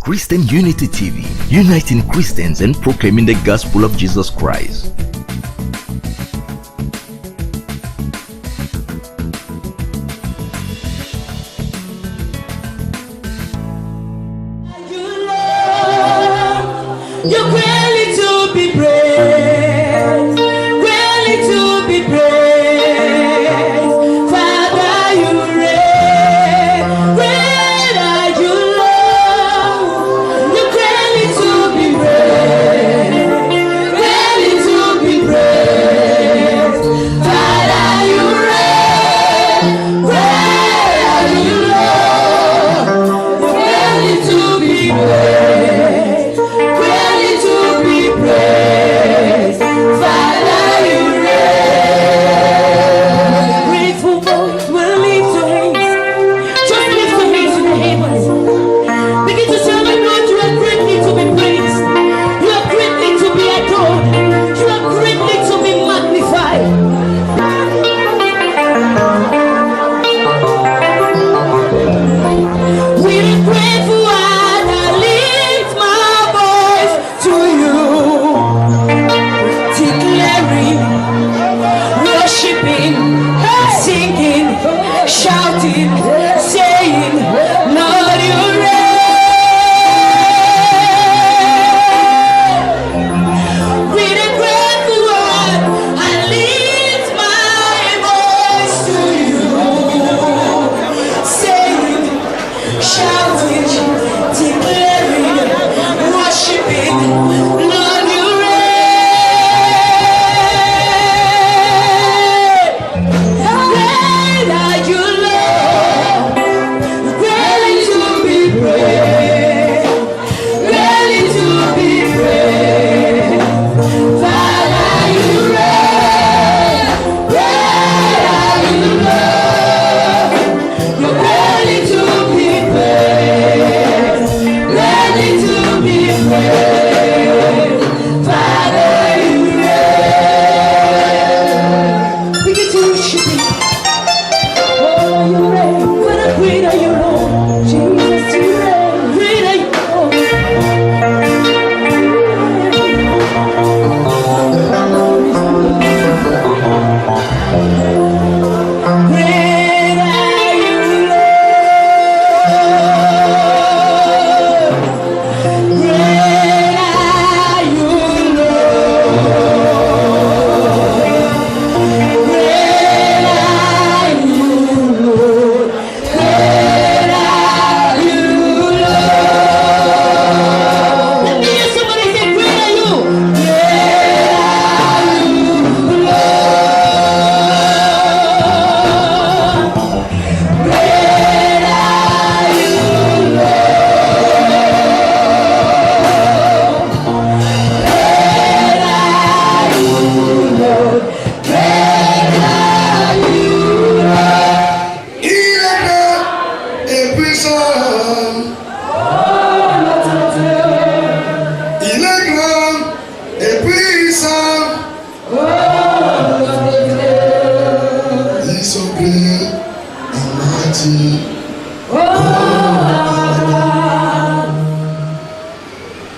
Christian Unity TV, uniting Christians and proclaiming the gospel of Jesus Christ. You're really to be praised, really to be praised. Father, you reign, great are you, Lord. You're really to be praised, really to be praised. Father, you reign, great are you, Lord. You're really to be praised. Shouting, saying, Lord, you reign. With a grateful heart, I lift my voice to you, saying, shouting, declaring, worshiping, Lord, you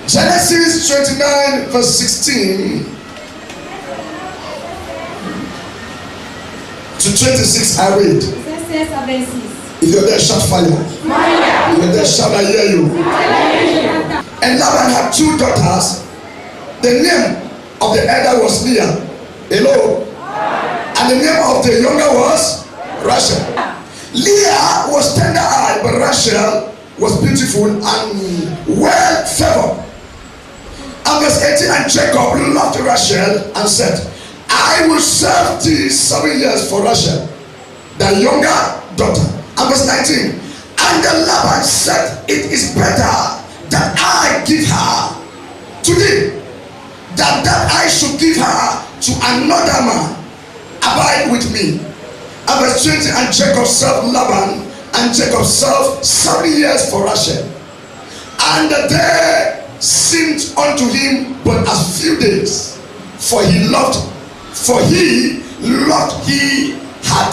Genesis 29 verse 16 to 26 I read. If you're there, shout fire. If you're there, shout I hear you. And Laban had two daughters. The name of the elder was Leah. Hello. And the name of the younger was Rachel. Leah was tender-eyed, but Rachel was beautiful and well favored. And verse 18, and Jacob loved Rachel and said, I will serve thee 7 years for Rachel, the younger daughter. And verse 19, and the Laban said, it is better that I give her to thee, than that I should give her to another man. Abide with me. And verse 20, and Jacob served Laban, and Jacob served 7 years for Rachel. And the day seemed unto him but as few days, for he loved he had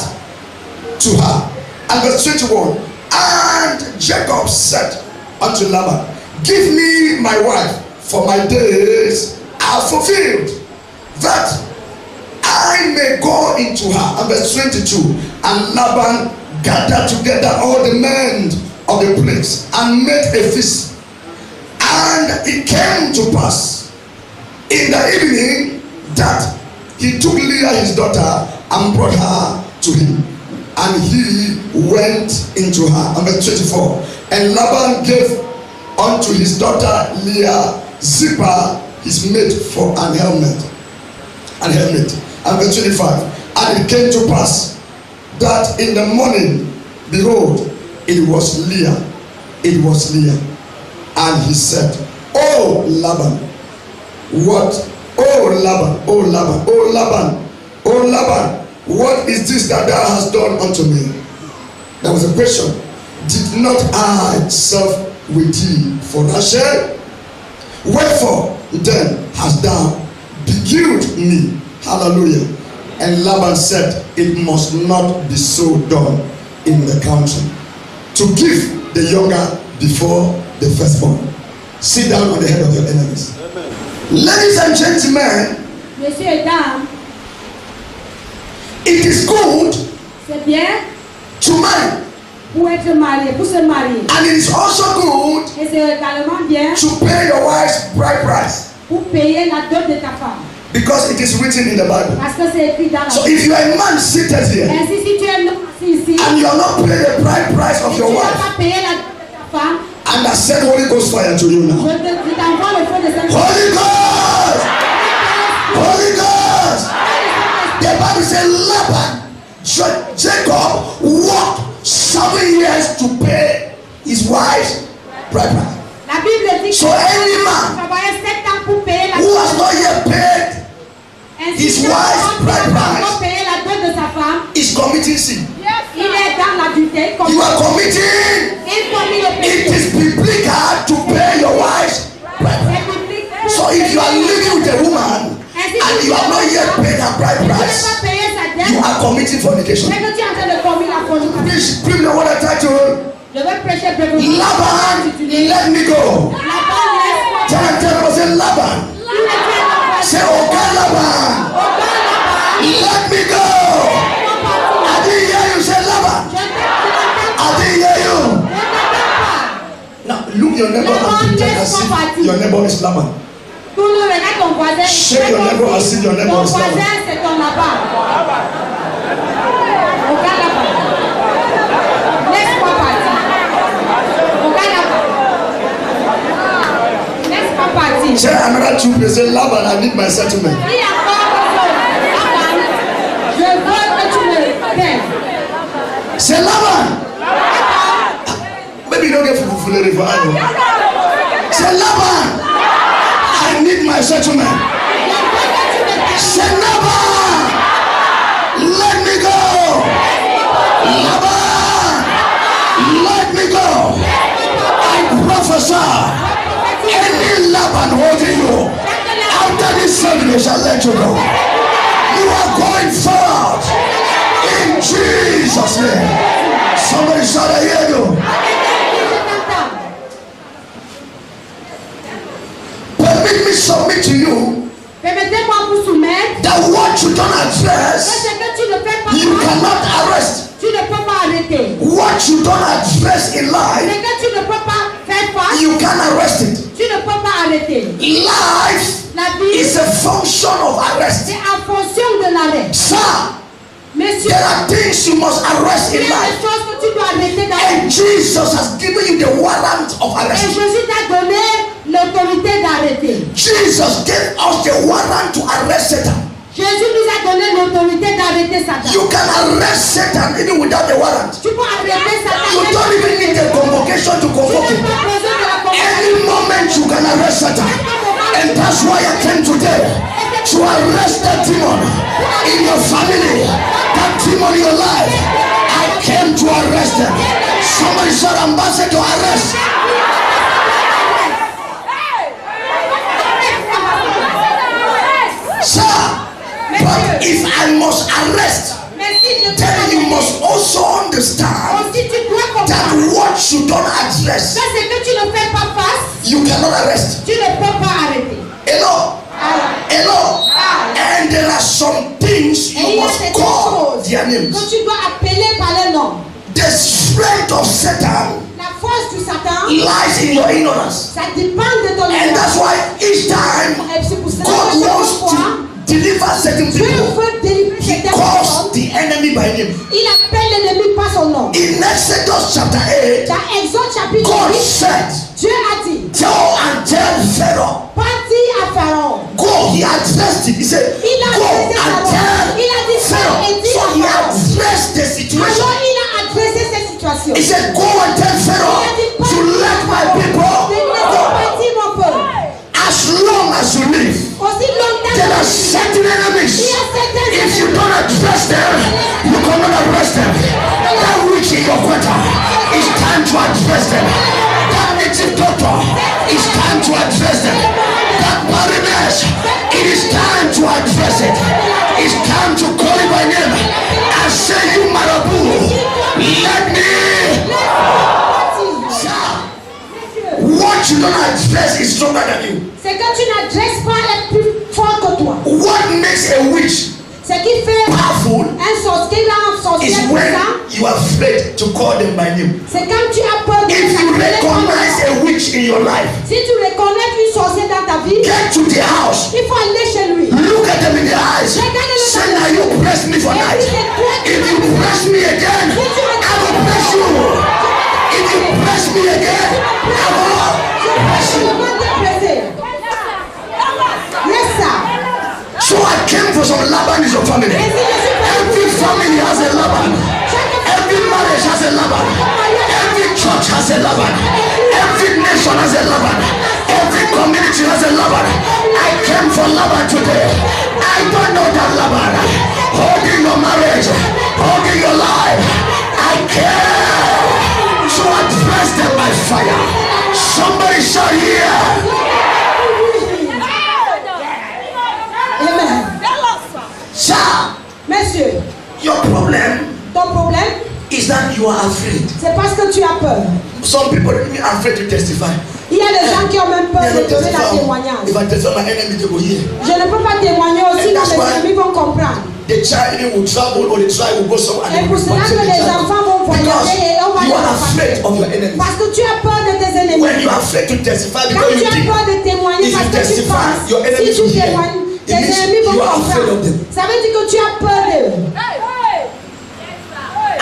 to her. And verse 21, and Jacob said unto Laban, give me my wife, for my days are fulfilled, that I may go into her. And verse 22, and Laban gathered together all the men of the place and made a feast. And it came to pass in the evening that he took Leah his daughter and brought her to him, and he went into her. And verse 24, and Laban gave unto his daughter Leah Zipporah his maid for an helmet. And verse 25, and it came to pass that in the morning, behold, it was Leah. And he said, Oh Laban, what? Oh Laban, what is this that thou hast done unto me? There was a question. Did not I serve with thee for Rachel? Wherefore then hast thou beguiled me? Hallelujah. And Laban said, It must not be so done in the country, to give the younger before the firstborn. Sit down on the head of your enemies. Amen. Ladies and gentlemen, Messieurs et dames, it is good c'est bien to marry, pour être marié, pour se marier. and it is also good Et c'est également bien to pay your wife's bride price, pour payer la dot de ta femme. because it is written in the Bible. Parce que c'est écrit dans la So Bible. if you are a man seated here Ainsi, si tu es un homme assis ici, and you are not paying the bride price of et your tu n'as wife, pas payé la dot de ta femme, and I send Holy Ghost fire to you now. je t'envoie le feu de Saint-Esprit. Holy Ghost! Holy Ghost! The Bible says Jacob worked 7 years to pay his wife's bride price. La Bible dit So any man travaillait 7 ans pour payer la who has not yet paid Ainsi, his si wife's un homme bride n'a pas price encore payé la dot de sa femme, is committing sin. il est dans l'adultère. You are committing. Il commet le It péché. is biblical to pay your wife's bride price. C'est biblique. So if you are living with a woman and you have not yet paid her bride Tu n'as price, pas payé sa dette, you are committing fornication. c'est que tu es en train de commettre la fornication. Please, bring the water title. Je vais prêcher brièvement. Laban, let me go. Tell him, say Laban. Say, okay, Laban, let me go. I didn't hear you say Laban. I didn't hear you. Now look your neighbor and pretend as if your neighbor is Laban. Shake your neighbor and see your neighbor Ton is voisin, Laban. c'est ton Laban. Aucun Laban. Laisse-moi partir. Aucun Laban. Laisse-moi partir. Say another two place, say Laban, I need my settlement. Dis encore Laban, je veux que tu me paies. Say Laban. Maybe you don't get fulfilled for I. Say Laban, I need my settlement. Say Laban, let me go. Laban, let me go. I prophesy, any Laban holding you, after this service they shall let you go. You are going forward in Jesus' name. Somebody shout, I hear you. Permit me submit to you Permettez-moi vous soumettre. that what you don't address, Ce que tu ne fais pas, you cannot arrest. tu ne peux pas arrêter. What you don't address in Ce life, que tu ne peux pas faire face, you can arrest it. tu ne peux pas arrêter. Life La vie, is a function of arrest. c'est en fonction de l'arrêt. Sir, Messieurs, there are things you must arrest il y in a des life. choses que tu dois arrêter dans la vie. And Jesus has given you the warrant of Et arrest. Jésus t'a donné l'autorité d'arrêter. Jesus gave us the warrant to arrest Satan. Jésus nous a donné l'autorité d'arrêter Satan. You can arrest Satan even without the warrant. Tu peux arrêter Satan. You don't even need a convocation to Tu convoke n'as him. pas besoin de la convocation. Any moment you can arrest Satan. And that's why I came today to arrest that demon in your family, that demon in your life. I came to arrest them. Somebody said, ambassador, arrest. Sir, but if I must arrest, Mais si je then you must also understand aussi tu dois comprendre that what you don't address, que ce que tu ne fais pas face, you cannot arrest. Tu ne peux pas arrêter. Hello. Hello. And there are some things Et you il y a must certaines call choses their names. que tu dois appeler par leur nom. The strength of Satan La force du Satan, lies in your ignorance. ça dépend de ton And that's ignorance. why each time Et c'est pour cela God que chaque wants fois, to deliver certain Dieu people, veut délivrer he certaines calls personnes. the enemy by name. Il appelle l'ennemi par son nom. In Exodus chapter 8, Dans Exode chapitre God 8, said, Dieu a dit, tell Pharaoh, parti à Pharaon. go. He addressed it. He said, Il a go adressé and Pharaon. tell Il a dit Pharaoh. et dit So à he Pharaon. addressed the situation. Alors il a adressé cette situation. He said, go and tell Pharaoh to let my people go. Parti mon peuple. As long as you live, Aussi longtemps there are que certain enemies. il y a certains If you don't address them, you cannot arrest them. That witch in your quarter, it's time to address them. That native doctor, it's time to address them. That barrenness, it is time to address it. It's time to call it by name and say, you Marabu, let me. What you don't address is stronger than you. c'est que tu n'adresses pas est plus fort que toi. What makes a witch Ce qui fait powerful un sorcier, un sorcier is when puissant, you are afraid to call them by name. c'est quand tu as peur de If you l'appeler par recognize nom. a witch in your life, Si tu reconnais une sorcière dans ta vie, get to the house, il faut aller chez lui. look at them in the eyes, say, now you press me for night. If you press me again, I will press you. If you press me again, I will press you. Yes, sir. So I came for some Laban is your family. Every family has a Laban. Every marriage has a Laban. Every church has a Laban. Every nation has a Laban. Every community has a Laban. I came for Laban today. I don't know that Laban. Holding your marriage, holding your life. I came to address them by fire. Somebody shout here. Amen. Sir, Monsieur, your problem ton problème, is that you are afraid. c'est parce que tu as peur. Some people are afraid to testify. Il y a des gens qui ont même peur They de don't donner testify. la témoignage. If I testify, my enemy they will hear. Je ne peux pas témoigner aussi And quand that's mes why- amis vont comprendre. The child even will travel or the child will go somewhere. Et pour cela que les enfants vont Because voyager et on va you les are afraid of your enemy. parce que tu as peur de tes ennemis. When you are afraid to testify Quand because tu you as think peur de témoigner if parce you que tu testify, penses, your enemies si tu will hear. témoignes, It tes means ennemis vont you are afraid of comprendre. them. Ça veut dire que tu as peur d'eux.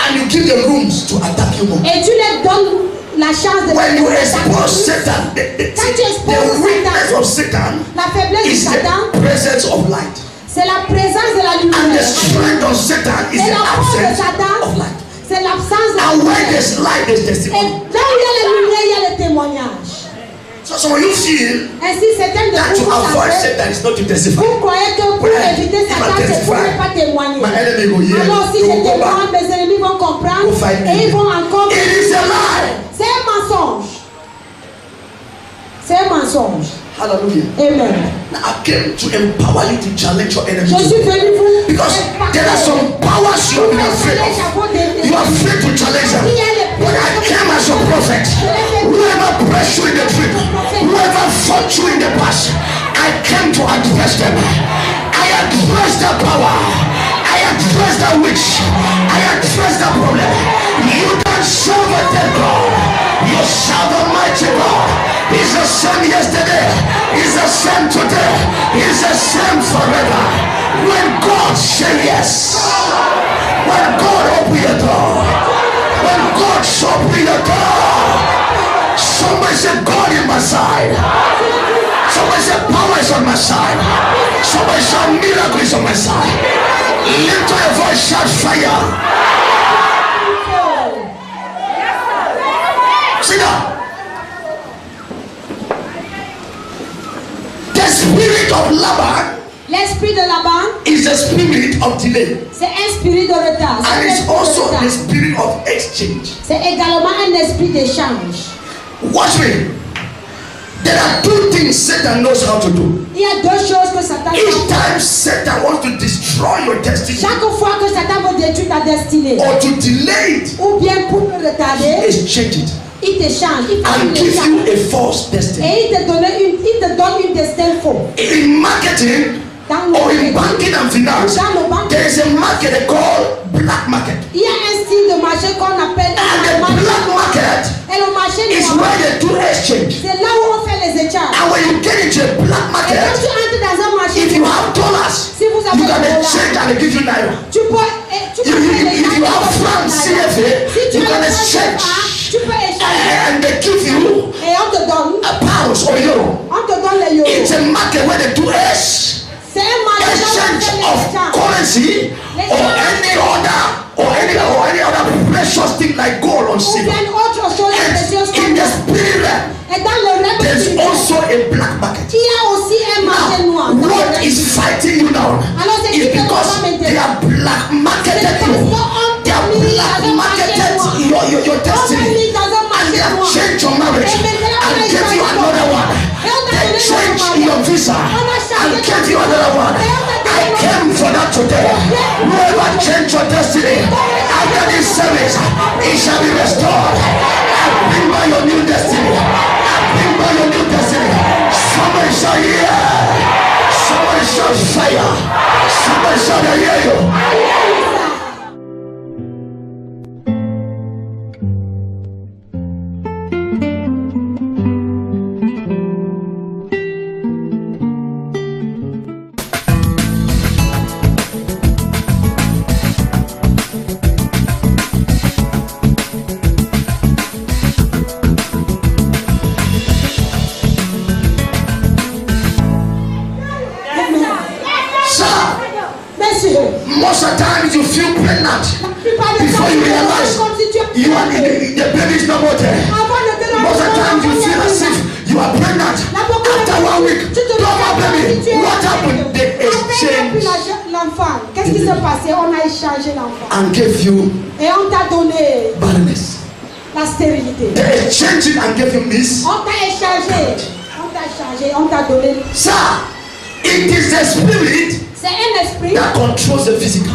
And you give them rooms to attack you more. Et tu leur donnes la chance de When you t'attaquer. expose Satan, Quand tu exposes the weakness Satan, of Satan la faiblesse du is Satan, the presence of light. c'est la présence de la And the lumière. strength of Satan is Et the la force de absence Satan, of light. c'est l'absence de la And when lumière. there's light, there's Et testimony. là où il y a la lumière, il y a le témoignage. So when you feel Ainsi, certains de that to vous avoid savez, Satan is not to testify. vous croyez que pour éviter Satan, c'est pour ne pas témoigner. My enemy will hear. Alors si They je will go back. témoigne, mes ennemis vont comprendre Go find me. et ils vont encore... It is a lie. C'est un mensonge. C'est un mensonge. Hallelujah. Amen. Now I came to empower you to challenge your enemy. Je suis venu vous... Because there are some powers you have been afraid of. You are afraid to challenge them. When I came as a prophet, whoever pressed you in the trip, whoever fought you in the past, I came to address them. I address the power. I address the witch. I address the problem. You don't serve a dead God. You serve a mighty God. He's the same yesterday. He's the same today. He's the same forever. When God says yes, when God open your door, when God open your door, somebody said God is my side. Somebody said power is on my side. Somebody said miracle is on my side. Lift your voice, shout fire. Sit down. The spirit of Laban L'esprit de Laban, is the spirit of delay. c'est un spirit de retard. C'est And un it's esprit de also retard. the spirit of exchange. C'est également un esprit d'échange. Watch me. There are two things Satan knows how to do. Il y a deux choses que Satan Each fait. time Satan wants to destroy your destiny Chaque fois que Satan veut détruire ta destinée, or to delay it, ou bien pour le retarder, exchange it. Il te change, il and give you a false destiny. et il te donne une destin faux. In marketing or in banking and finance, there is a market called black market. Il y a un style de marché qu'on appelle And the black market et le marché is noir. where they do exchange. C'est là où on fait les échanges. And when you get into a black Et market, quand tu entres dans un marché if you noir, have dollars, si vous you avez can des dollars, exchange and they give you naira. tu peux If you have francs CFA, si tu you can as le exchange. tu peux échanger. And they give you Et on te donne, a pounds or euro. on te donne les euros. It's a market where they do C'est un marché où on exchange fait les of échanges. currency or any other precious thing like gold or Ou silver. bien autre chose, des choses And comme in the ça. spirit realm, Et dans le rêve there's spirituel, also a black market. il y a aussi un marché noir. Now, what is fighting you now Alors c'est is qui te because combat they maintenant? are black marketed you. They are black marketed your destiny. And they have changed your marriage and gave you another one. They changed your visa and gave you another one. I came for that today. Whoever changed your destiny after this service, it shall be restored. I bring by your new destiny. I bring by your new destiny. Somebody shout yeah. Somebody shout fire. Somebody shout I hear you. Most of the times you feel pregnant before you realize the baby is not there. Most of the times you feel as if you are pregnant. After 1 week, double baby. What happened? They exchanged L'enfant, qu'est-ce qui s'est passé? On a échangé l'enfant. and gave you Et on t'a donné barrenness. la stérilité. They exchanged it and gave you this. On t'a échangé. On t'a échangé. On t'a donné. Sir, it is the spirit C'est un esprit. that controls the physical.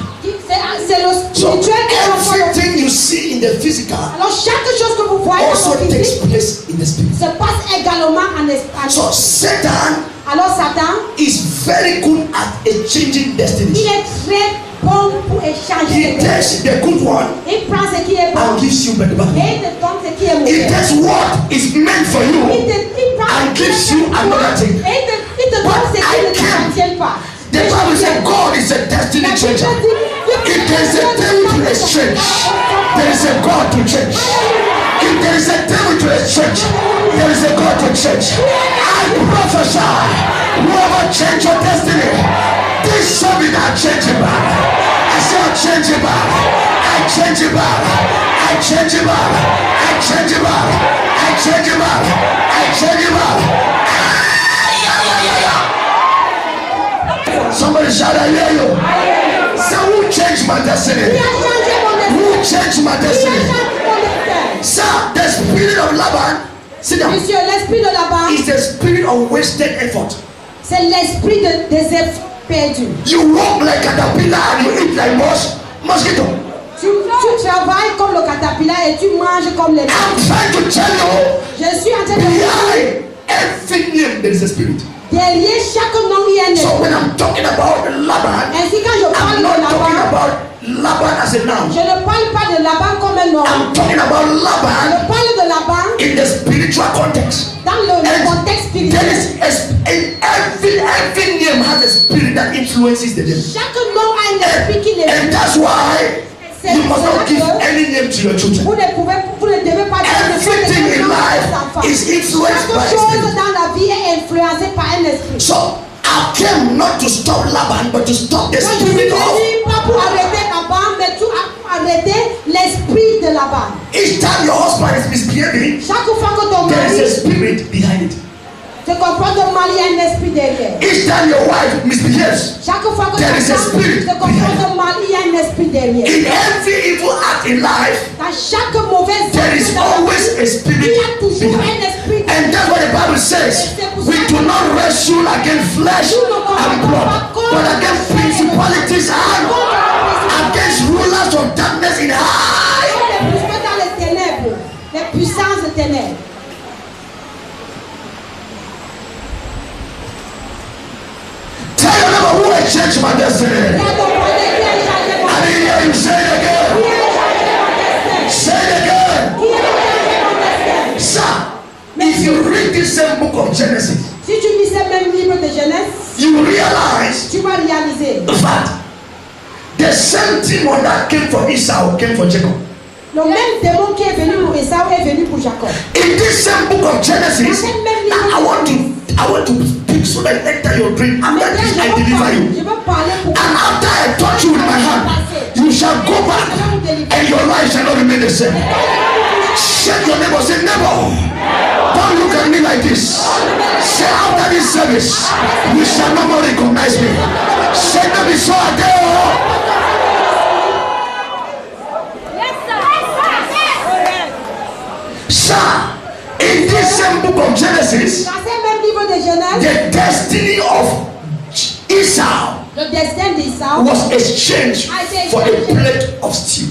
C'est le So spirituel qui contrôle le everything you see in the physical Alors chaque chose que vous voyez also dans le takes physique place in the spirit. se passe également en esprit. So Satan Alors Satan, is very good at exchanging il destinies. est très bon pour échanger. He takes the good one Il prend ce qui est bon and gives you better et back. il te donne ce qui est He mauvais. takes what is meant for you. Il prend and ce qui gives est you bon another thing. et il te donne ce qui ne t'appartient pas. The Bible says God is a destiny changer. If there is a devil to exchange, there is a God to change. If there is a devil to exchange, there is a God to change. I prophesy, whoever change your destiny, this something that change it back. I say I change it back. I change it back. I change it back. I change it back. I change it back. I change it back. Somebody shout, I hear you. Say, who changed my destiny? Il a changé mon destin. Who changed my Il a destiny? changé mon destin. Sir, the spirit of Laban, sit down, Monsieur, l'esprit de là-bas, is the spirit of wasted effort. c'est l'esprit des efforts perdus. You walk like a caterpillar and you eat like mosquito. Tu travailles comme le caterpillar et tu manges comme les I'm mouches. trying to tell you, Je suis en train de vous dire, behind every name there is a spirit. derrière chaque nom, il y a un So esprit. when I'm talking about Laban, Ainsi, quand je parle I'm de not talking Laban, about Laban as a noun. je ne parle pas de Laban comme un nom. I'm talking about Je Laban parle de Laban in the spiritual context. dans le contexte There spirituel. is every name has a spirit that influences the name. Chaque nom a un esprit qui les And that's why you must not give any name to your children. vous ne devez pas donner Everything in life is influenced by a Chaque chose spirit. dans la vie est influencée par un esprit. So I came not to stop Laban, but to stop the Moi, je suis spirit of. venu pas pour arrêter Laban, mais pour arrêter l'esprit de Laban. Each time your husband is misbehaving, Chaque fois que ton there is a mari spirit behind it. se comporte mal, il y a un esprit derrière. Each time your wife misbehaves, Chaque fois que there ta is a femme spirit se comporte mal, il y a un esprit derrière. in every evil act in life, Dans chaque mauvaise there is always a spirit il y a toujours behind. un esprit. And that's what the Bible says. We do not wrestle against flesh and blood, but against principalities and against rulers of darkness in high. Les puissances dans les ténèbres, les puissances des éternel. Tell your neighbor who has changed my destiny. I didn't hear you say it again. Say it again. Sir, if you read this same book of Genesis, Si tu lis ce même livre de Genèse, you realize tu vas réaliser that the same demon that came for Esau came for Jacob. le même démon qui est venu pour Esau est venu pour Jacob. In this same book of Genesis, I want to speak so that enter your brain. After this, I deliver you. Je veux parler pour And after I touch you with my hand, you shall go back and your life shall not remain the same. Shake your neighbor, say neighbor, don't look at me like this. Say after this service, you shall no more recognize me. Say no be so again. Sir, in this same book of Genesis, Dans ce même livre de Genèse, the destiny of Esau le destin d'Esau was exchanged for a plate of stew.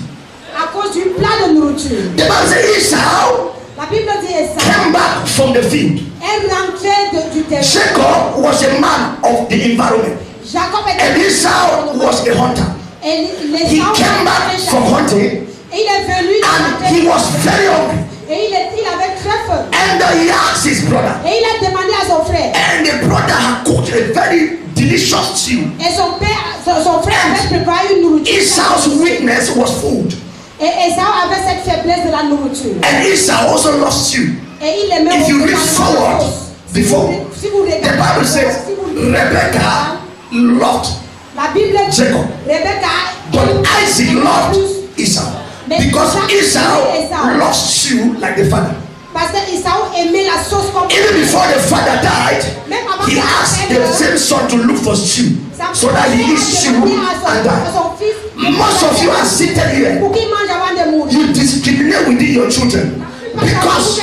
à cause du plat de nourriture. The Bible says Esau La Bible dit Esau came back from the field. est rentré du terrain. Jacob was a man of the environment, Jacob and était Esau was a hunter. et He came back from hunting, il est venu and he was very hungry. et il avait très faim. And he asked his brother, Et il a demandé à son frère. and the brother had cooked a very delicious stew. Et son frère avait préparé une nourriture. Esau's weakness was food, Et Esau avait cette faiblesse de la nourriture. and Esau also loved stew. Et il aimait If you beaucoup read la forward nourriture. before, Si vous the regardez, Bible says si vous regardez, Rebecca loved la Bible dit Jacob, Rebecca but Isaac loved Esau because Esau loved stew like the father. parce que Esau aimait la sauce comme Even before the father died, même avant he que asked the same son to look for stew so that he eats stew and die. son fils Most of you are seated here. pour qu'il mange avant de mourir. You discriminate within your children because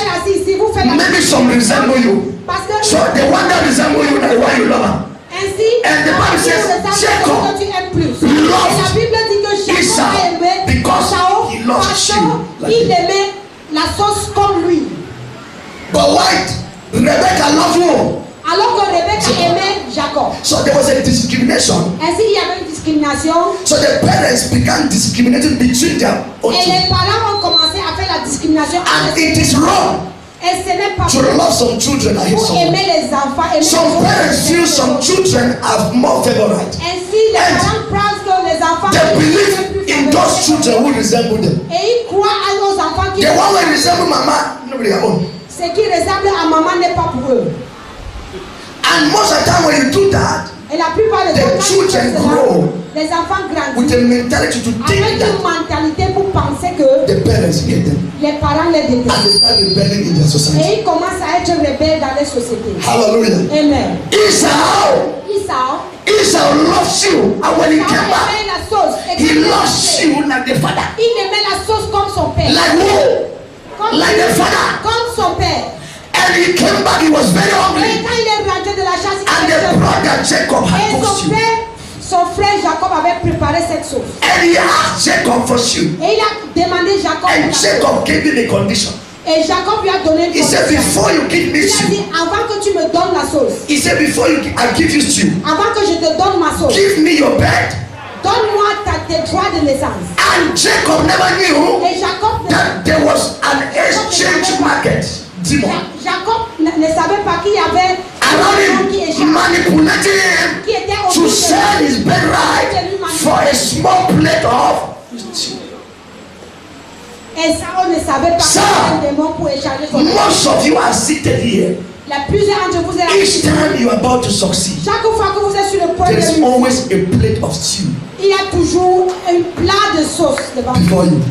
vous faites la maybe some resemble you. parce que So the one that resemble you, the one you love. ainsi And the Bible says, Jacob que tu aimes plus. loved Et la Bible dit que Esau Jacob a aimé because Esau he loved parce you like qu'il him. aimait la sauce comme lui. But why Rebecca loved you? Alors que Rebecca aimait Jacob. So there was a discrimination. Ainsi, il y avait une discrimination. So the parents began discriminating between their own Et children. les parents ont commencé à faire la discrimination. And it is wrong Et ce n'est pas to love some children and hate pour some. aimer les enfants. Aimer Some les parents autres. feel some children have more favorite. Ainsi, les And parents pensent que les enfants They sont believe plus in favorisés. those children who resemble them. Et ils croient à nos enfants qui The one who resemble mama, nobody their own. ce qui ressemble à maman n'est pas pour eux. And most of the time when you do that, Et la plupart des The temps, quand ils children font cela, grow les enfants with grandissent a mentality to avec think une that mentalité pour penser que the parents hate them les parents les and détestent. they start rebelling in their society. Et ils commencent à être rebelles dans les sociétés. Hallelujah. Amen. Esau loves you, and when he Esau came back, aimait la sauce. Et he quand il loves est you like the father. il aimait la sauce comme son père. Like who? Comme, Like the father. comme son père. And he came back, he was very Et hungry. quand il est rentré de la chasse, And il the était brother Jacob had et cooked you. son frère Jacob avait préparé cette sauce. And he asked Jacob for you. Et il a demandé Jacob. And Jacob gave him a condition. Et Jacob lui a donné une He said, condition. before you give me Il a stew, dit, avant que tu me donnes la sauce, he said, before I give you stew, avant que je te donne ma sauce, give me your bed. donne-moi tes droits de naissance. And Jacob never knew Et Jacob that there was an exchange market demon Jacob ne savait pas qu'il y avait around un démon qui him, échappe, manipulating him qui était to autour de sell lui. his birthright for a small plate of stew. Et Saul ne savait pas Sir, qu'il y avait un démon pour échanger son droit. Most of you are seated here. La plusieurs d'entre vous êtes Each time you are about to succeed, chaque fois que vous êtes sur le point de there is réussir, always a plate of stew il y a toujours un plat de sauce devant vous. before you.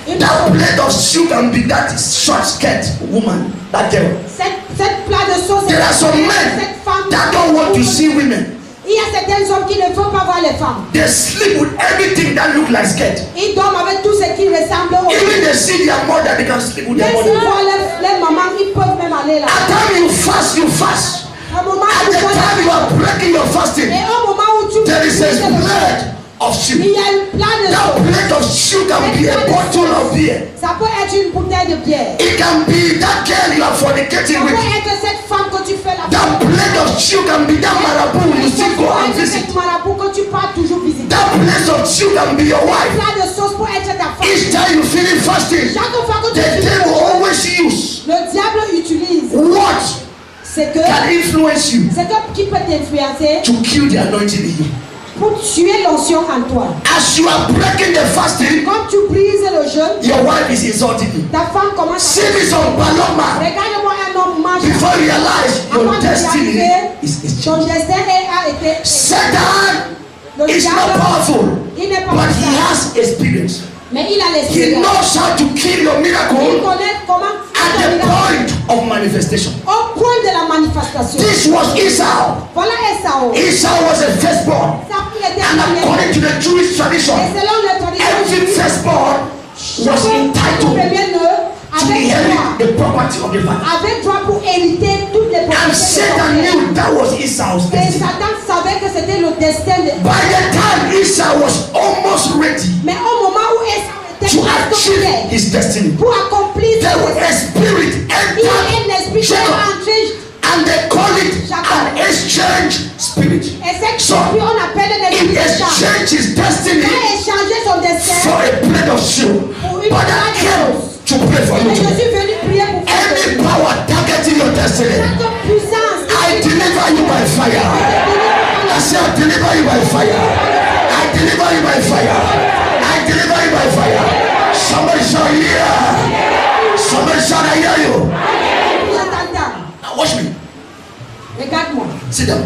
Une That sauce. plate of stew can be that short skirt woman, that girl. Cette plat de sauce. There are some men cette femme that don't want to see women. Il y a certains hommes qui ne veulent pas voir les femmes. They sleep with everything that look like skirt. Ils dorment avec tout ce qui ressemble au. Even they see their mother, they can sleep with their Même s'ils mother. voient les mamans, ils peuvent même aller là. At time you fast, you fast. Un moment At où the tu vois- time you are breaking your fasting, et un moment où tu there is a blood of sheep. Il y a une plein de That choses. plate of sheep can be a bottle of beer. Ça peut être une bouteille de bière. It can be that girl you are fornicating Ça peut with. être cette femme que tu fais la That plate of sheep can be that marabout you still go and visit. Cette marabout que tu pars toujours visiter. That plate of sheep can be your wife. Plein de sauce pour être ta femme. Each time you finish fasting, Chaque fois que tu the devil always use le diable utilise what c'est que can influence you qui peut t'influencer to kill the anointing in you. pour tuer l'onction en toi. As you are breaking the fasting, Quand tu brises le jeûne, your wife is insulting you. ta femme commence See this on Paloma. Regarde-moi un homme marche. Before you realize your Avant de destiny réaliser, is ton changed. destin a été. Satan Le is not diable, powerful, il n'est pas but he puissant, has experience. mais il a He l'esprit. knows how to kill your Il miracle connaît comment at the point of manifestation. au point de la manifestation. This was Esau. Voilà Esau. Esau was a firstborn. Ça il était And according to the Jewish tradition, et selon les traditions every juives, firstborn was entitled premier-né to avait inherit droit, the property of the father. avait droit pour hériter toutes les And propriétés de Satan son père. knew that was Esau's Et destiny. Satan savait que c'était le destin de. By the time Esau was almost ready Mais au moment où Esau était to presque achieve prêt his destiny, pour accomplir there was a spirit il y a un entered esprit qui est Jacob, entré. and they call it an exchange spirit. Et cet So esprit, on appelle un it esprit d'échange. exchanged his Il destiny a échangé son destin. for a plate of soup. But I came to pray for you Et je today. suis venu prier pour vous. Any power targeting your destiny, Chaque puissance. I deliver you by fire. I say I deliver you by fire. I deliver you by fire. I deliver you by fire. Somebody shout yeah. Somebody shout I hear you. Now watch me. Regarde-moi. Sit down.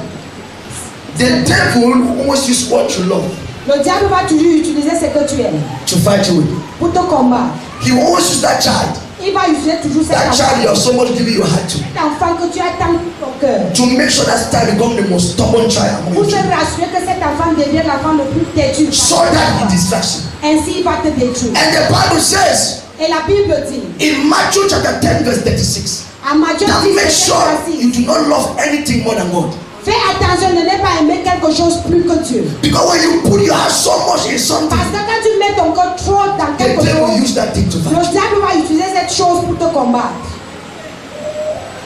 The devil almost use what you love Le diable va toujours utiliser ce que tu aimes to fight you with. pour te combattre. He will always use that child. Il va utiliser toujours cet That child you enfant. have so much giving your heart to. Cet enfant que tu as tant dans ton cœur. To make sure that child become the most stubborn child among Pour you. te rassurer que cet enfant devienne l'enfant le plus têtu. So that he distracts you. Ainsi, il va te détruire. And the Bible says Et la Bible dit, in Matthew chapter 10 verse 36, à Matthieu that 10, make verset sure 36, you do not love anything more than God. fais attention de ne pas aimer quelque chose plus que Dieu. Because when you put your heart so much in something, Parce que quand tu mets ton cœur trop dans the quelque devil chose, use that thing to le fight you. diable va utiliser cette chose pour te combattre.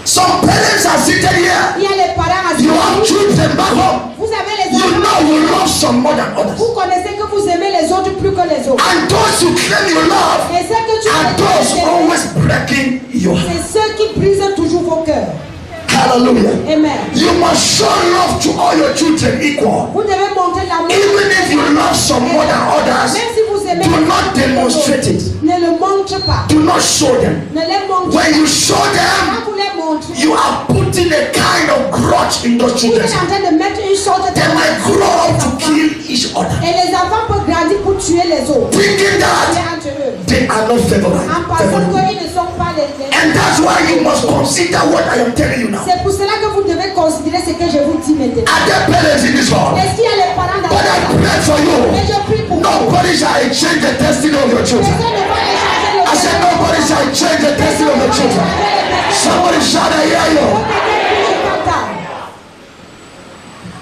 Some parents are seated here. Il y a les parents You have assis. children back home. Vous avez les You enfants. know you love some more than others. Vous connaissez que vous aimez les autres plus que les autres. And those you claim you love Et ce que tu are fais, those always breaking your heart. c'est ceux qui brisent toujours vos cœurs. Hallelujah. Amen. You must show love to all your children equal. Vous devez montrer l'amour. Even if you love some more than others, Même si vous aimez do not demonstrate it. ne le montre pas. Do not show them. Ne les montre When pas. you show them, Quand vous les montrez, you are putting a kind of grudge in those vous children. êtes en train de mettre une sorte de They might grow up to kill each other. Et les enfants peuvent grandir pour tuer les autres. Thinking C'est that entre eux. they are not En favorable. pensant qu'ils ne sont pas les. And that's why you must consider what I am telling you now. C'est pour cela que vous devez considérer ce que je vous dis maintenant. Are there parents in this hall? Est-ce qu'il y a les parents dans But I la pray for Mais you. je prie pour vous. Nobody shall change the destiny of your children. Personne ne va échanger le I said nobody shall change the destiny of your children. Somebody shout, I hear you.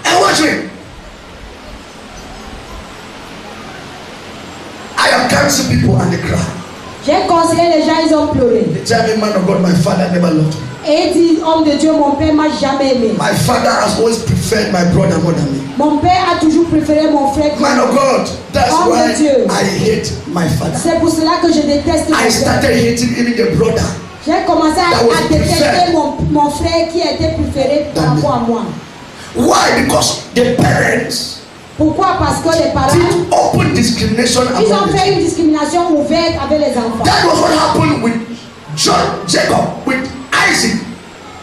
And watch me. I have counseled people and they cry. J'ai conseillé les gens, ils ont pleuré. They tell me, man of God, my father never loved me. Et ils disent, homme de Dieu, mon père m'a jamais aimé. My father has always preferred my brother more than me. Mon père a toujours préféré mon frère. Man of God, that's Oh, why mon Dieu. I hate my father. C'est pour cela que je déteste mon I frère. started hating even the brother. J'ai commencé That was à détester preferred. mon frère qui était préféré par Than me. rapport à moi. Why? Because the parents Pourquoi? Parce que les parents, did open discrimination ils ont among the fait children. une discrimination ouverte avec les enfants. That was what happened with Jacob, with Isaac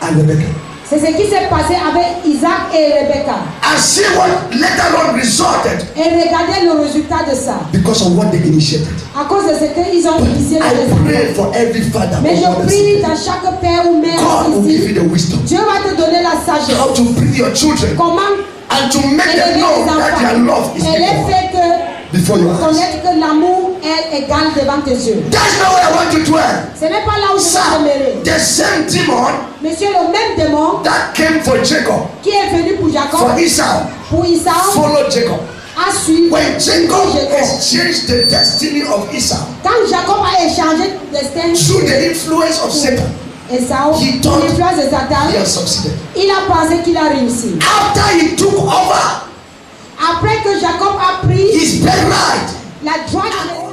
and Rebecca. C'est ce qui s'est passé avec Isaac et Rebecca. And see what later on resulted Et regardez le résultat de ça. because of what they initiated. À cause de ce qu'ils ont initié I les enfants. pray for every father. Mais or je mother prie sitting. dans chaque père ou mère God will give you ici. the wisdom Dieu va te donner la sagesse. how to bring your children Comment and to make them élever know les that their enfants. love is Et les equal fait que before your eyes. connaître que l'amour est égal devant tes yeux. That's not where I want you to dwell. Ce n'est pas là où je Sir, vais demeurer. the same demon Monsieur, le même démon that came for Jacob, qui est venu pour for Jacob, Esau, pour Isaac, followed Jacob. a a suivi. When Jacob exchanged the destiny of Esau, Quand Jacob a échangé le destin through the influence of Satan, Esau, he thought l'influence de Satan, he has succeeded. il a pensé qu'il a réussi. After he took over Après que Jacob a pris his birthright, la droite,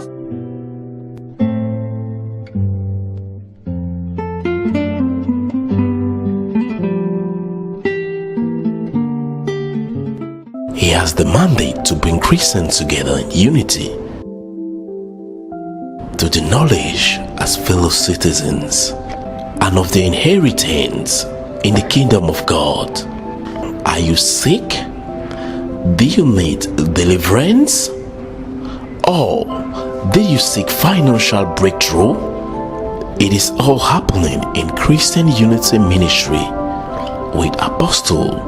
He has the mandate to bring Christians together in unity, to the knowledge as fellow citizens, and of the inheritance in the kingdom of God. Are you sick? Do you need deliverance? Or do you seek financial breakthrough? It is all happening in Christian Unity Ministry with Apostle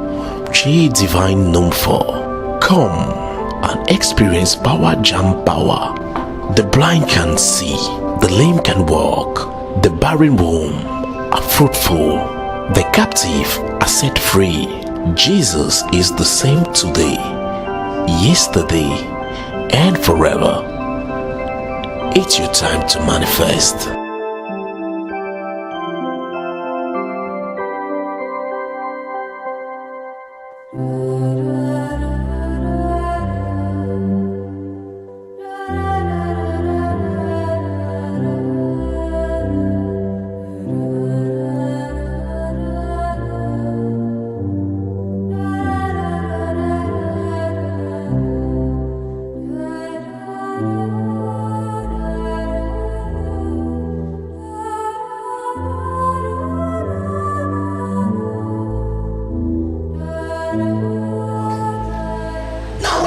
J. Divine Numfor. Come and experience power jam power. The blind can see, the lame can walk, the barren womb are fruitful, the captive are set free. Jesus is the same today, yesterday, and forever. It's your time to manifest.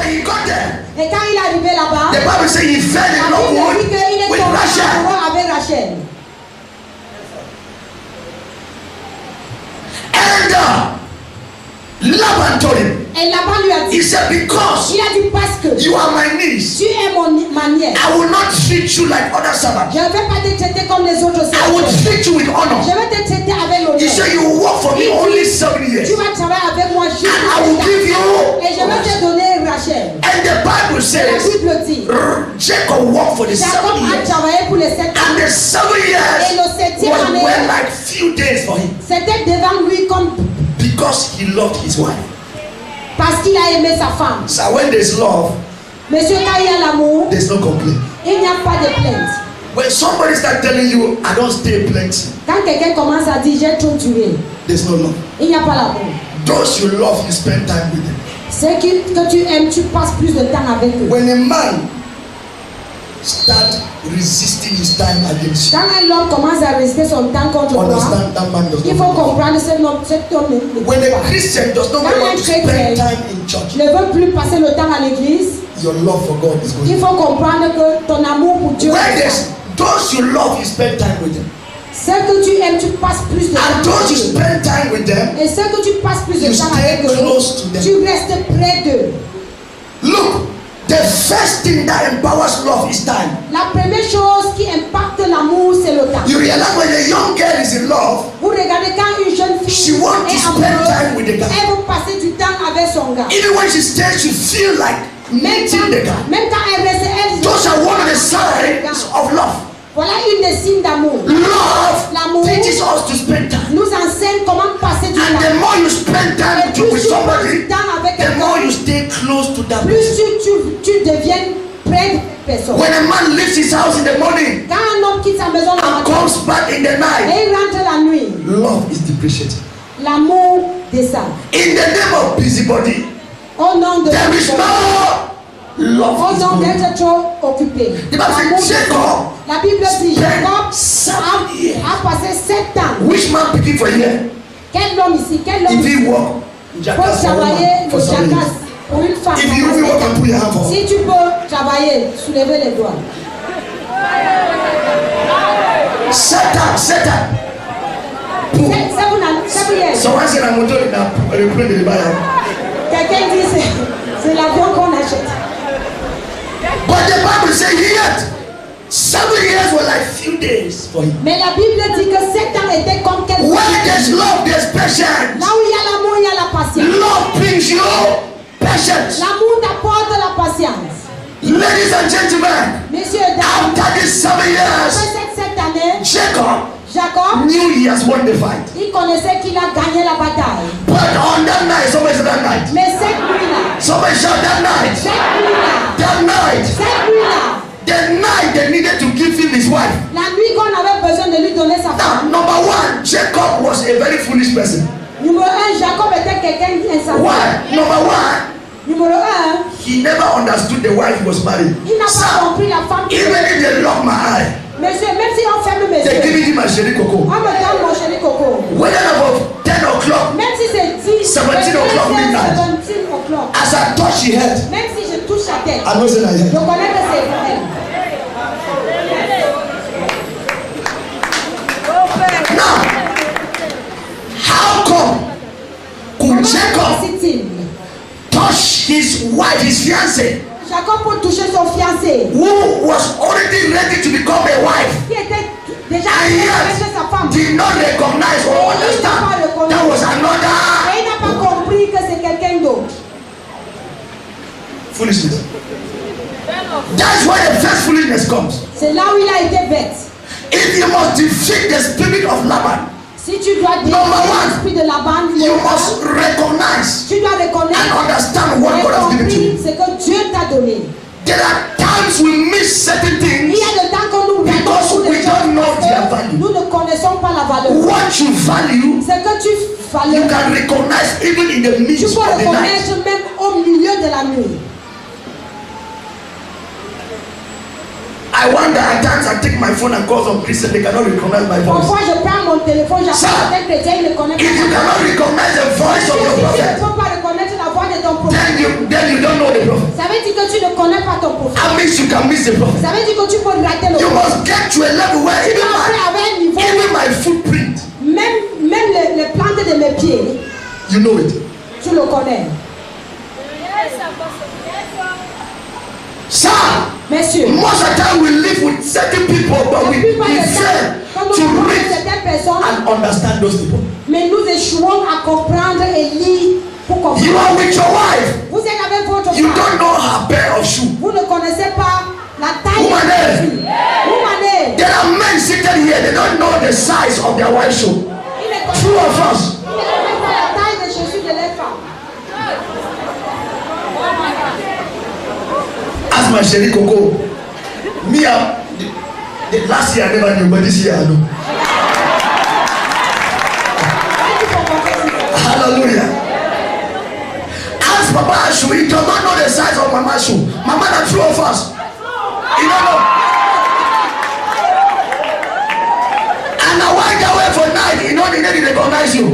et quand il est arrivé là-bas, the Bible says he fell in love il est with tombé Rachel. amoureux avec Rachel. And Laban told him, Et Laban lui a dit, he said, because il a dit parce que you are my niece, tu es ma nièce, I will not treat you like other servants. je ne vais pas te traiter comme les autres I will serviteurs. treat you with honor. Je vais te traiter avec l'honneur. He said, you will work for me only 7 years. Tu vas travailler avec moi juste And I will give you. et je vais te donner Rachel. And the Bible La says, Bible dit, Jacob worked for the Jacob 7 a years. travaillé pour les 7 And ans. the 7 years Et le 7e année, were like few days for him. c'était devant lui comme Because he loved his wife. parce qu'il a aimé sa femme. So when there's love, Monsieur, quand il y a l'amour, there's no complaint. il n'y a pas de plainte. When somebody starts telling you, I don't stay plenty, Quand quelqu'un commence à dire j'ai trop tué, there's no love. il n'y a pas l'amour. Those you love, you spend time with them. Ceux que tu aimes, tu passes plus de temps avec eux. When a man starts resisting his time against you, Quand un homme commence à rester son temps contre toi, understand that man does il not faut love. comprendre cet homme ne When peut a pas. Christian does not want to spend time in church, Ne veut plus passer le temps à l'église. your love for God is Il going. faut comprendre que ton amour pour Dieu, Where there's those you love, you spend time with them. ceux que tu aimes, tu passes plus de And temps those you avec eux. spend time with them, Et ceux que tu passes plus de you temps stay avec eux, close to them. tu restes près d'eux. Look, the first thing that empowers love is time. La première chose qui impacte l'amour, c'est le temps. You realize when a young girl is in love, Vous regardez quand une jeune she fille wants to est spend amoureuse, time with the guy. elle veut passer du temps avec son gars. Even when she stays, you feel like meeting the guy. Même quand elle reste, elle Those are one of the signs of love. Voilà une des signes d'amour. Love L'amour teaches us to spend time. nous enseigne comment passer du And the temps. more you spend time Et plus with tu passes somebody, du temps avec the more quelqu'un, you stay close to that plus person. tu deviens près de cette personne. When a man leaves his house in the morning Quand un homme quitte sa maison le and matin comes back in the night, et il rentre la nuit, love is depreciated. l'amour descend. In the name of busybody, Au nom de there is no love. au is nom going. d'être trop occupé. The Bible L'amour says descend. Jacob La Bible dit Jacob spent 7 years. a passé 7 ans. Which man picking for here? Quel homme ici? Quel homme If ici he work, peut jackass for travailler woman le for 7 jacasse years. pour une femme? If you even work and put your hand for. Si tu peux travailler, soulevez les doigts. 7 ans. Boom. 7 years. Someone said I'm going to replay the Bible. Quelqu'un dit c'est l'avion qu'on achète. But the Bible says yet 7 years were like few days for him. Mais la Bible dit que 7 ans étaient comme quelques When there's love, there's patience. Là où il y a l'amour, il y a la patience. Love brings you patience. L'amour t'apporte la patience. Ladies and gentlemen, Messieurs et dames, after these 7 years, après cette année, Jacob Jacob, knew he has won the fight. il connaissait qu'il a gagné la bataille. But on that night, somebody said that night. Mais cette nuit-là, Somebody shout that night. cette nuit-là, That night. cette nuit-là, The night they needed to give him his wife. la nuit qu'on avait besoin de lui donner sa femme. Now, number one, Jacob was a very foolish person. Numéro 1, Jacob était quelqu'un d'insensé. Why? Number one, Numéro 1, he never understood the wife he was married. il n'a pas Sir, compris la femme qui even if they lock my eye, Monsieur, même si on ferme mes they yeux, give him my chéri coco. on me donne mon chéri coco. Whether about 10 o'clock, Même si c'est 10, 17 o'clock midnight. 17 o'clock. As I touch his head, Même si je touche sa tête, I know say that je head. connais que c'est vrai. Now, how come could Comment Jacob réussit-il? touch his wife, his fiancée, Jacob peut toucher son fiancé, who was already ready to become a wife, qui était déjà and prêt à yet toucher sa femme. did not recognize or understand that was another Et il n'a pas compris que c'est quelqu'un d'autre. foolishness. That's why the first foolishness comes. C'est là où il a été bête. If you must defeat the spirit of Laban, Si tu dois Number one, l'esprit de la bande, you must recognize tu dois reconnaître and understand what et God has given to compris you. ce que Dieu t'a donné. There are times we miss certain Il things y a le temps que nous because beaucoup de we choses don't know parce their que value. nous ne connaissons pas la valeur. What you value, Ce que tu you valeurs, can recognize even in the tu midst peux of the night. reconnaître même au milieu de la nuit. I wonder at times I take my phone and call some Christians, they cannot recognize my voice. Parfois, je prends mon téléphone, Sir, j'appelle un chrétien, il ne connaît If you pas. cannot recognize the voice of your Si tu ne prophet, peux pas reconnaître la voix de ton prophète, then you don't know the prophet. ça veut dire que tu ne connais pas ton prophète. That means you can miss the prophet. Ça veut dire que tu peux rater le You prophète. must get to a level where Après, avec un niveau, even my footprint, même les plantes de mes pieds, you know it. tu le connais. Sir, Messieurs, most of the time we live with certain people, but la we plupart du fail temps, quand nous to parlons de read certaines personnes, and understand those people. mais nous échouons à comprendre et lire pour You comprendre. are with your wife, Vous êtes avec votre you femme, don't know her pair of shoes. vous ne connaissez pas la taille de Woman, votre fille. Woman, There are men sitting here, they don't know the size of their wife's shoe. il ne connaît True of us. pas la taille de chaussures de leur femme. Ask my Sherry Coco. Me, the last year I never knew, but this year I know. Hallelujah. Ask Papa Ashu, he does not know the size of Mama Ashu. Mama, the true of us. You don't know. And I went away for night, you know, they didn't recognize you.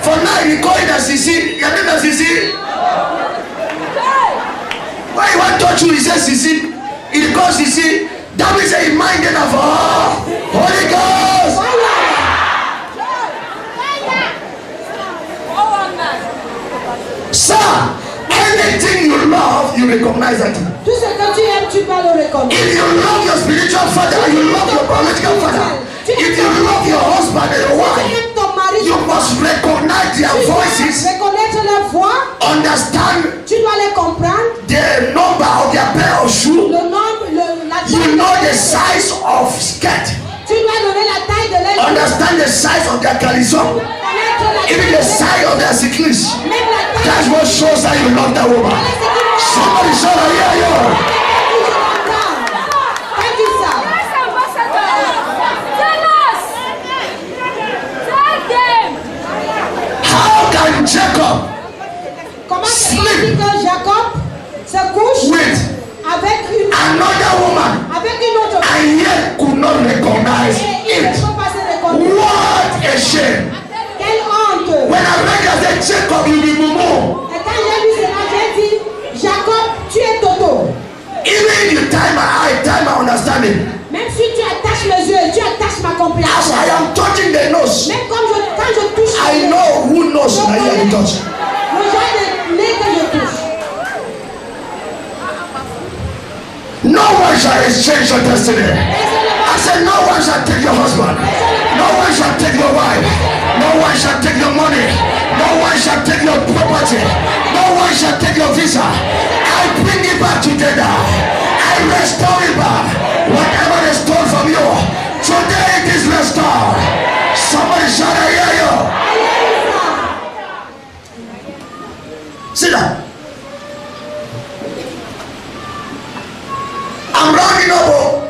For night, he called it a Sisi. Your name is Sisi. When he want to touch you, he says Sisi. He calls Sisi. That means he minded of Holy Ghost. Sir, anything you love, you recognize that. Tout ce que tu aimes, tu vas le reconnaître. If you love your spiritual father, you love your biological father. If you love your husband and your Tu wife, aimes ton mari, you must recognize their tu dois voices, reconnaître leur voix, understand tu dois les comprendre, the number of their pair of shoes. le nombre, la taille You de know leur the chaussures. size of skirt. Tu dois donner la taille de leur Understand the size of their calisson. connaître la Even taille the de size of their cyclist. même la taille That's what shows that you love that woman. Somebody shout, yeah, yeah. Thank you, sir. How can Jacob Comment c'est possible que Jacob se couche with avec another woman une autre femme and yet could not recognize et il ne it? peut pas se reconnaître? What a shame. Quelle honte! When I read that, I said, Jacob, you be mumu. Et quand j'ai lu cela, j'ai dit, Jacob, tu es Toto. Even if you tie my eye, tie my understanding. Même si tu attaches mes yeux, tu attaches ma As compréhension. I am touching the nose, Même comme quand je touche I know who knows je my ear connais to touch. le genre de nez que je touche. No one shall exchange your destiny. I said, no one shall take your husband. No one shall take your wife. No one shall take your money. No one shall take your property. No one shall shall take your visa. I bring it back together. I restore it back. Whatever they stole from you, today it is restored. Somebody shout, I hear you. Sit down. I'm rounding up.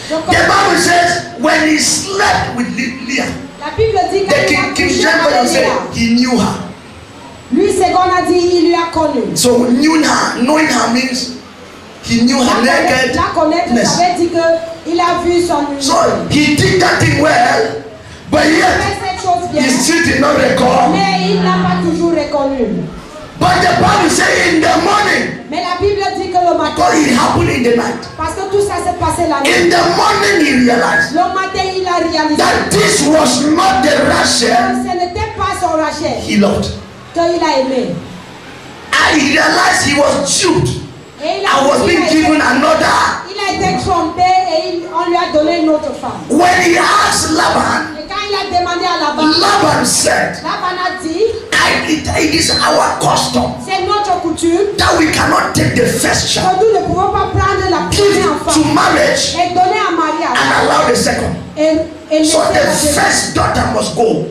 The Bible says when he slept with Leah, La Bible dit the King James Version said he knew her. Lui, c'est qu'on a dit, il lui a connu. So knowing her means he knew her naked. La connaître, ça veut dire que il a vu son nudité. So he did that thing well, but Il yet fait cette chose bien, he still did not recall. mais il n'a pas toujours reconnu. But the Bible says in the morning, Mais la Bible dit que le matin, because it happened in the night. parce que tout ça s'est passé la nuit, In the morning he realized le matin il a réalisé that this was not the que Rachel ce n'était pas son Rachel he loved. qu'il a aimé. And he realized he was duped Et il and was being given another. il a été trompé et on lui a donné une autre femme. When he asked Laban, Et quand il a demandé à Laban, Laban said, Laban a dit, it is our custom c'est notre coutume that we cannot take the first que child, nous ne pouvons pas prendre la give première to femme marriage, et donner à mariage and allow the second. et So laisser the la deuxième. first daughter must go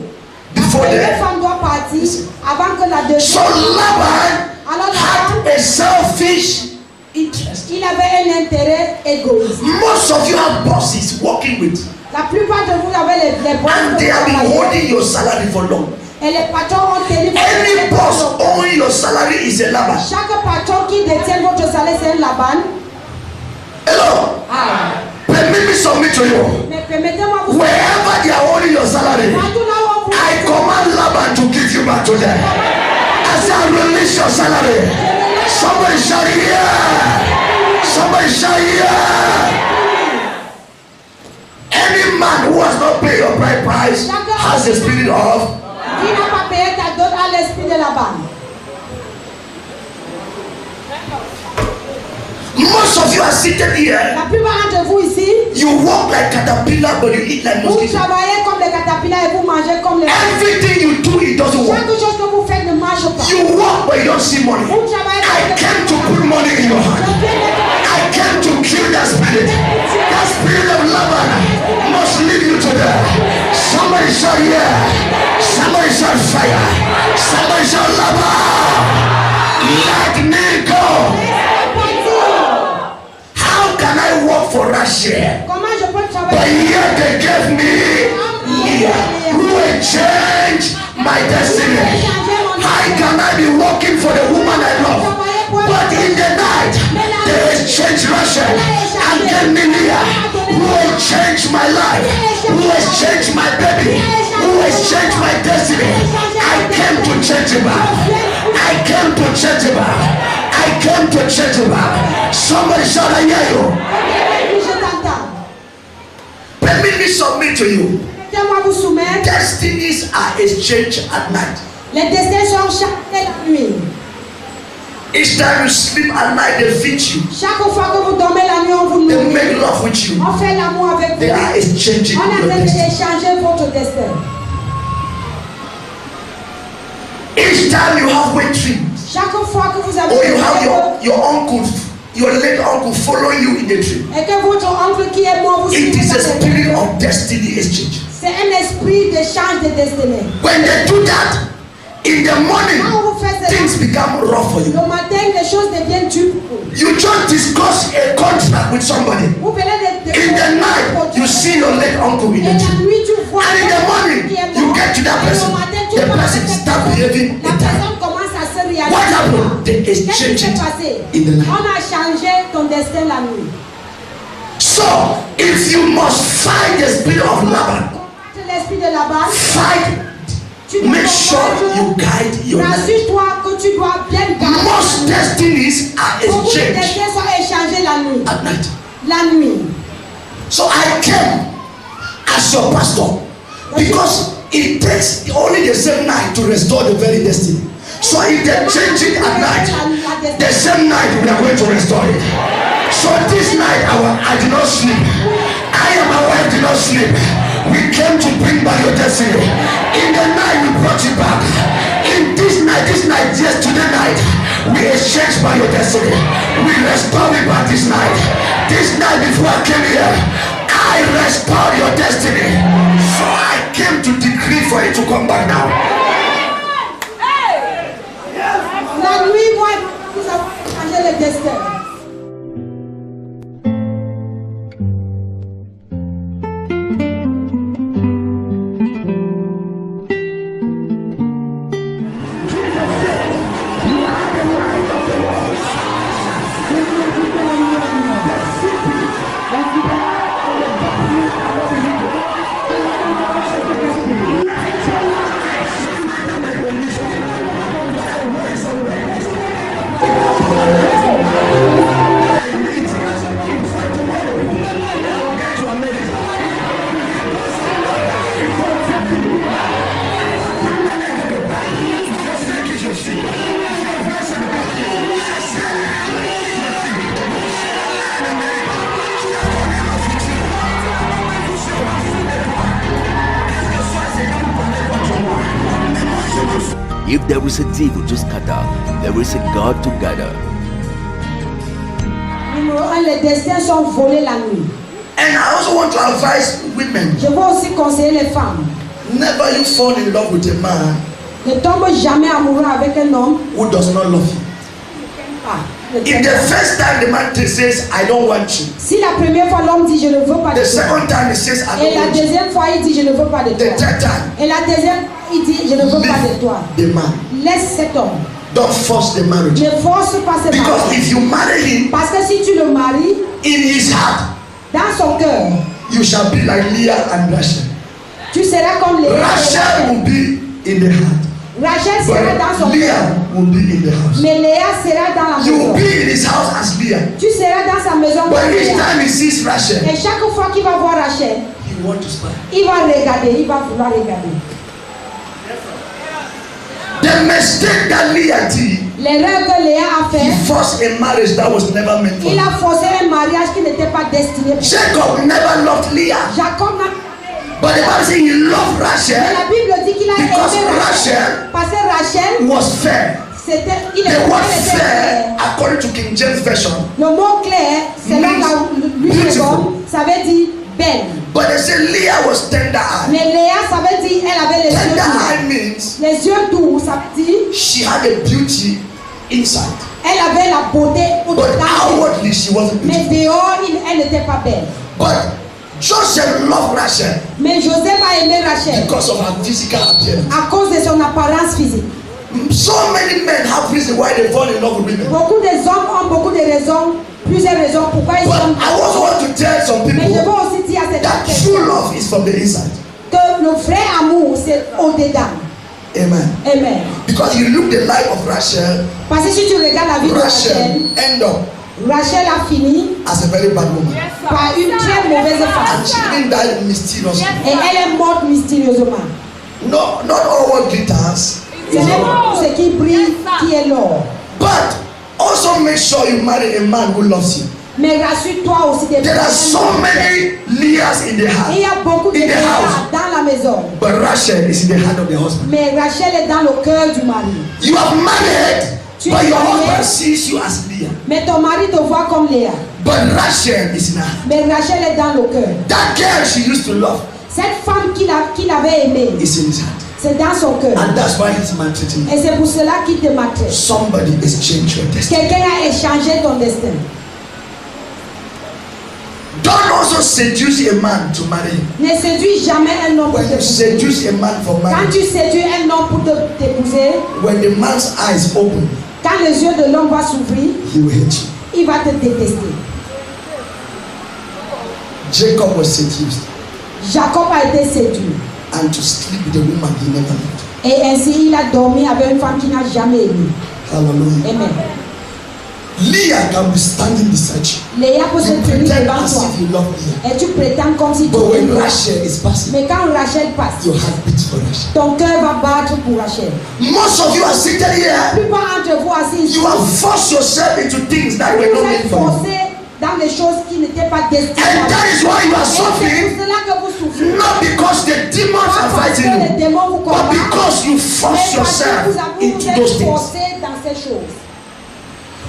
before La the. première femme doit partir avant que la So deuxième. Laban Alors Laban, had a selfish interest. il avait un intérêt égoïste. Most of you have bosses working with, La plupart de vous avez les boss and they have been holding your salary for long. et les patrons ont tenu. Any boss owing your salary is a Laban. Chaque patron qui détient votre salaire, c'est un Laban. Hello. Ah. Permit me submit to you. Mais permettez-moi vous Wherever they are holding your salary, partout là où vous I command Laban to give you back to them. As I release your salary, somebody shout yeah. Somebody shout yeah. Any man who has not paid your bride price has the spirit of. qui n'a pas payé ta dot à l'esprit de Laban. Most of you are seated here. La plupart d'entre vous ici, You walk like caterpillar, but you eat like vous mosquito. travaillez comme les caterpillars et vous mangez comme les. Everything you do, it doesn't work. Chaque chose que vous faites ne marche pas. You walk, but you don't see money. Vous travaillez I came to put money in your hand. I came to kill that spirit. That spirit of Laban must lead you to there. Somebody shout yeah. Somebody shout fire. Somebody shout Laban. Let me go. How can I work for Russia? Comment je peux But travailler? yet they gave me Leah, who will change my destiny. How can I be working for the woman I love? But in the night, they exchanged Russia and gave me Leah, who will change my life, who has changed my baby, who has changed my destiny. I came to change it back. I came to change it back. I came to change it back. Somebody shout, I hear you. Je t'entends. Permit me submit to you. Permettez-moi vous soumettre. Destinies are exchanged at night. Les destins sont changés la nuit. Each time you sleep at night, they feed you. Chaque fois que vous dormez la nuit, on vous They nourrit. make love with you. On fait l'amour avec They vous. are exchanging On est en your train destiny. d'échanger votre destin. Each time you have wet dreams, Chaque fois que vous avez or you have your uncle, your late uncle following you in the dream, et que votre oncle qui est mort vous it suit is a dans les spirit rêves, of destiny exchange. c'est un esprit d'échange de destinée. When they do that, in the morning, Quand vous faites things cela, become rough for you. le matin, les choses deviennent dures pour vous. You just discuss a contract with somebody. Vous venez de In the night, you see your late uncle in et the la dream. nuit, tu vois And in the morning, qui est you mort. get to that Et person. le matin, tu The vois person cette start personne. behaving La in time. personne commence à se réaliser. What happened? They Qu'est-ce qui exchange s'est it passé? in the night. On a changé ton destin la nuit. So, if you must fight the spirit of Laban, Combattre l'esprit de Laban. fight. Tu dois Make sure combattre. you guide your life. Rassure-toi que tu dois bien garder. Most destinies are Beaucoup de exchanged destins sont échangés la nuit. at night. La nuit. So I came as your pastor because it takes only the same night to restore the very destiny. So if they change it at night, the same night we are going to restore it. So this night I did not sleep. I and my wife did not sleep. We came to bring back your destiny. In the night we brought it back. In this night, yesterday destiny. We restore it back this night. This night before I came here, I restored your destiny. So I came to decree for it to come back now. La nuit, moi, vous avez changé le destin. If there is a devil to scatter, there is a God to gather. Numéro 1, les destins sont volés la nuit. And I also want to advise women. Je veux aussi conseiller les femmes. Never you fall in love with a man Ne tombe jamais amoureux avec un homme. who does not love you. Ah, If the first time the man says, I don't want you, si la première fois l'homme dit je ne veux pas de the toi, second time he says, I et don't la want you, deuxième fois il dit je ne veux pas de the toi, third time, et la deuxième il dit je ne veux pas de toi, leave the man. laisse cet homme. Don't force the marriage. Ne force pas ce Because mariage. if you marry him, Parce que si tu le maries, in his heart, dans son cœur, you shall be like Leah and Rachel. tu seras comme les Rachel will be in the heart, Rachel sera dans son but cœur, Leah will be in the house. mais Léa sera dans la You will maison. be in his house as Leah. Tu seras dans sa maison But comme each Léa. time he sees Rachel, Et chaque fois qu'il va voir Rachel, he wants to smile. il va regarder, il va vouloir regarder. The mistake that Leah did, L'erreur que Léa a he fait, forced a marriage that was never meant for il him. a forcé un mariage qui n'était pas destiné pour lui. Jacob never loved Leah, Jacob n'a but the Bible says he loved Mais Rachel la Bible dit qu'il a because aimé Rachel Rachel. Parce que Rachel, was fair. il The word était fair, according to King James Version, Le mot clair, selon lui Beautiful. ça veut dire belle. but they say Leah was tender-eyed. Mais Léa, ça veut dire elle avait les yeux doux. Tender-eyed means Les yeux doux, ça veut dire she had a beauty inside, elle avait la beauté but au-dedans. outwardly she wasn't Mais beautiful. dehors, elle n'était pas belle. But Joseph loved Rachel Mais Joseph a aimé Rachel because of her physical appearance. à cause de son apparence physique. So many men have reason why they fall in love with women. Beaucoup des hommes ont beaucoup de raisons, plusieurs raisons pourquoi ils But sont. I also want to tell some Mais je veux people aussi dire à cette that personne true love is from the inside. que le vrai amour, c'est au-dedans. Amen. Amen. Because you look the life of Rachel, Parce que si tu regardes la vie de Rachel Rachel, end up Rachel a fini as a very bad woman. par une très mauvaise And femme. she didn't die mysteriously. Et elle est morte mystérieusement. No, not all what glitters Ce is n'est all. pas tout ce qui brille qui est l'or. But also make sure you marry a man who loves you. Mais rassure-toi aussi des There are so many Leahs in the Il y heart, a beaucoup de in the Léa house, dans la maison. but Rachel is in the heart of the husband. Mais Rachel est dans le cœur du mari. You have married, Tu but es your marié. husband sees you as Leah. Mais ton mari te voit comme Léa. But Rachel is in her heart. Mais Rachel est dans le cœur. That girl she used to love Cette femme qu'il avait aimée, is in his heart. c'est dans son cœur. And that's why he's maltreating you. Et c'est pour cela qu'il te maltraite. Somebody has changed your destiny. Quelqu'un a échangé ton destin. Don't also seduce a man to marry you. Ne séduis jamais un homme pour When you t'épouser. seduce a man for Quand marriage, tu séduis un homme pour t'épouser, when the man's eyes open, quand les yeux de l'homme vont s'ouvrir, he will hate you. il va te détester. Jacob was seduced, Jacob a été séduit. and to sleep with a woman he never loved. Et ainsi, il a dormi avec une femme qu'il n'a jamais aimée. Hallelujah. Amen. Leah can be standing beside you. Léa peut se You tenir pretend devant as toi. if you love Leah. Et tu prétends comme si tu But when l'aimes. Rachel is passing, Mais quand Rachel passe, your heart beats for Rachel. ton cœur va battre pour Rachel. Most of you are seated La here. plupart d'entre vous assis ici, You have forced yourself into things that were vous not êtes meant for you. forcés dans des choses qui n'étaient pas destinées à And that is why you are Et c'est suffering. pour cela que vous souffrez. Not because the demons Pas are parce que fighting les you, démons vous but combattent, because you mais force parce que yourself vous into êtes those things. forcés dans ces choses.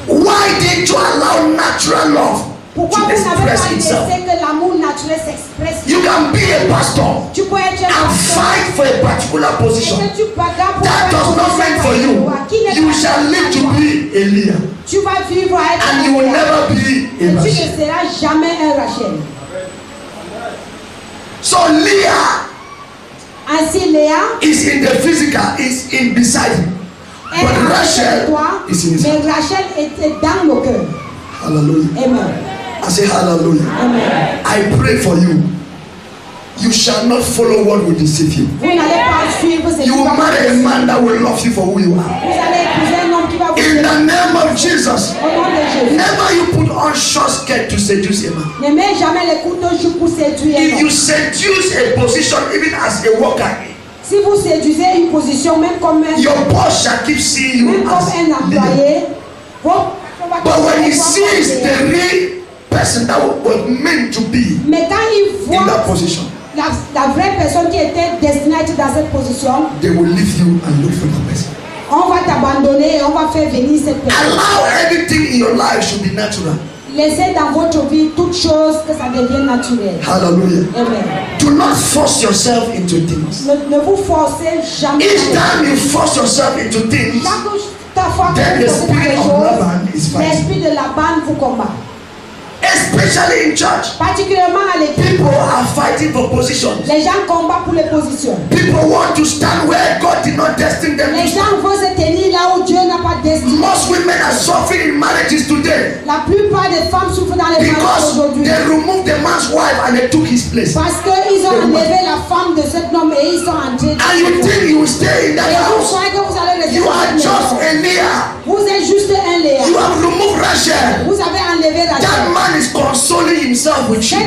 Why did you allow natural love Pourquoi to vous n'avez express pas laissé itself? que l'amour naturel s'expresse? You can be a pastor Tu peux être un and pasteur fight for a particular et position. que tu bagarres pour That faire does une not position mean for par you. toi. Qui n'est You pas shall fait live pour to toi. be a Leah, Tu vas vivre à être and un you will Léa. never be Et a tu ne Rachel. seras jamais un Rachel. So Leah Ainsi, Léa is in the physical, is in beside him. est But avec Rachel toi, is in his mais heart. Rachel était dans le cœur. Hallelujah. Amen. I say hallelujah. Amen. I pray for you. You shall not follow what will deceive you. Vous n'allez pas suivre ce qui You will va vous marry a décevoir. man that will love you for who you are. Vous allez épouser un homme qui va vous In aimer. the name of Jesus. Au nom de Jésus. Never you put on short skirt to seduce a man. Ne mets jamais les couteaux juste pour séduire un If you homme. seduce a position even as a worker, Si vous séduisez une position, même comme un, your boss shall keep seeing you même comme as un leader. employé, But when he sees the real person that was meant to be mais quand il in voit that position, la vraie personne qui était destinée à être dans cette position, they will leave you and look for that person. on va t'abandonner et on va faire venir cette personne. Allow everything in your life should be natural. Laissez dans votre vie toutes choses que ça devienne naturel. Hallelujah. Amen. Do not force yourself into things. Ne vous forcez jamais. Each time you force yourself into things, Chaque fois que then the vous faites spirit quelque of chose, Laban is fighting. l'esprit de la bande vous combat. Especially in church, Particulièrement à l'église, people are fighting for positions. les gens combattent pour les positions. People want to stand where God did not destine them Les to. gens veulent se tenir là où Dieu n'a pas destiné. Most women are suffering in marriages today La plupart des femmes souffrent dans les mariages because aujourd'hui. they removed the man's wife and they took his place. Parce qu'ils ont enlevé la femme de cet homme et ils sont entrés. And you think you will stay in that Et vous house? croyez que vous allez rester You dans are cette just maison. a Leah. Vous êtes juste un Léa. You have removed Rachel. Vous avez enlevé That Rachel. man is consoling himself with you.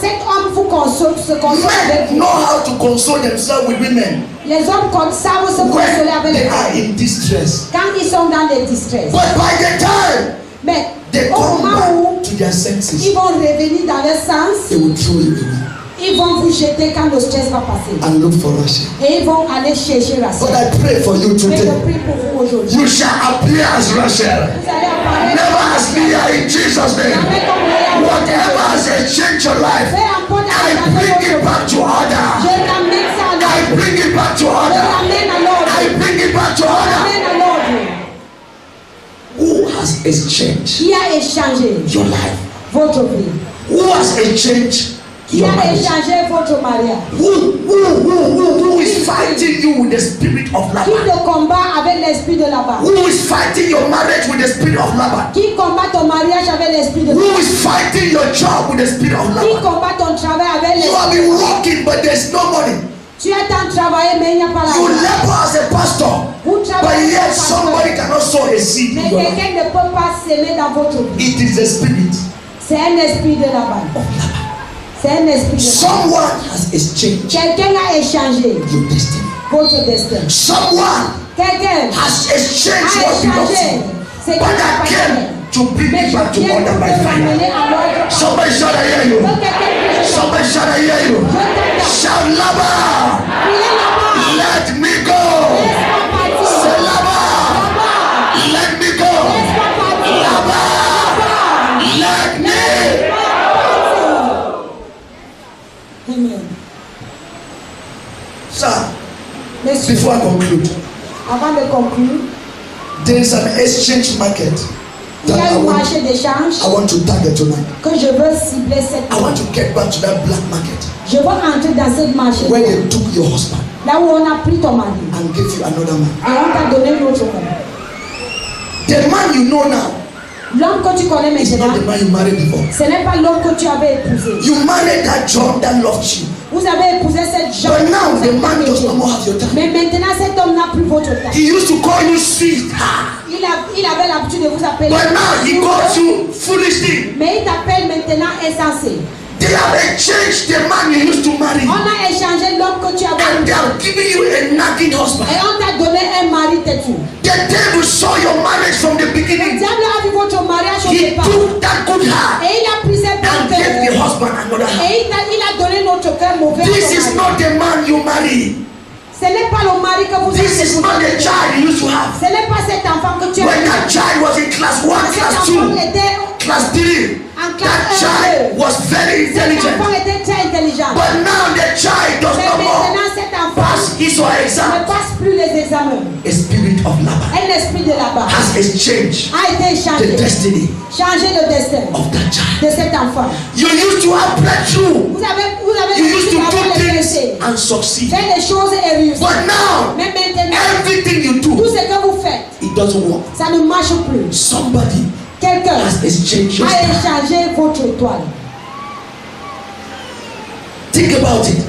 Cet homme vous console, se console avec Men vous. know how to console themselves with women Les hommes savent se consoler avec when les they are femmes in distress. quand ils sont dans les distress. But by the time Mais they au come moment où back to their senses, ils vont revenir dans leur sens, they will throw you away ils vont vous jeter quand le stress va passer. and look for Rachel. Et ils vont aller chercher But Rachel. I pray for you Mais je today. prie pour vous aujourd'hui. You shall appear as Rachel, Vous allez apparaître. never as Leah in Jesus' name. Jamais comme Léa. Whatever has changed your life, Peu importe I la bring it situation, back to je order. ramène ça à I l'ordre. bring it back to Je order. ramène à l'ordre. I bring it back to Je order. ramène à l'ordre. Who has exchanged Qui a échangé your life? votre vie? Who has exchanged Qui your a marriage? échangé votre mariage? Who is fighting you with the spirit of Qui Laban? te combat avec l'esprit de là-bas? Who is fighting your marriage with the spirit of Laban? Qui combat ton mariage avec l'esprit de Who là-bas? is fighting your job with the spirit of Qui Laban? combat ton travail avec You have l'esprit been de là-bas? working, but there's no money. Tu es en travailler mais il n'y a pas You l'argent. labor as a pastor, Vous but travaillez yet comme somebody pasteur, cannot sow a seed in mais your life. quelqu'un ne peut pas s'aimer dans votre vie. It is the spirit C'est un esprit de là-bas. of Laban. C'est un esprit de là-bas. Someone has exchanged Quelqu'un a échangé your destiny. votre destin. Someone Quelqu'un has exchanged a what belongs to échangé you. ce qui But I t'appartenait. came to bring Mais it je back to viens order pour by te fire. ramener à l'ordre. Somebody shout, I hear you. Que quelqu'un puisse Somebody shout, I hear you. Shout, Laban, crier là-bas. let me go. Laisse-moi partir. Say, Laban, Là-bas. let me go. Laisse-moi partir. Laban, let me. Amen. Sir, Messieurs, before I conclude, avant de conclure, there is an exchange market il y that a un marché d'échange I want to target tonight. que je veux cibler cette I want nuit. to get back to that black market Je veux entrer dans cette marché where they took your husband là où on a pris ton mari and gave you another man. et on t'a donné l'autre homme. The man you know now L'homme que tu connais is maintenant, not the man you married before. ce n'est pas l'homme que tu avais épousé. You married that John that loved you. Vous avez épousé cette But jeune now vous the êtes man does mariés. not more have your time. Mais maintenant cet homme n'a plus votre temps. He used to call you sweetheart. Il avait l'habitude de vous appeler. But now he calls you foolish thing. Mais il t'appelle maintenant insensé. They have exchanged the man you used to marry. On a échangé l'homme que tu avais And they épousé. have given you a nagging husband. Et on t'a donné un mari têtu. The devil saw your marriage from the Le beginning. diable a vu votre mariage au He départ. took that good heart Et il a pris cette and bonne gave the cœur. husband another heart. Et il a donné notre cœur mauvais. à This ton is mari. not the man you marry. Ce n'est pas le mari que vous This is not the avez. child you used to have. Ce n'est pas cet enfant que tu as. When that that child was in class 1, class 2, class 3. That child was very intelligent. But now the child does not more pass his or her exam. A spirit of Laban has exchanged the destiny of that child. You used to have breakthrough. You used to do things and succeed. But now, everything you do, it doesn't work. Somebody has exchanged your star. Think about it.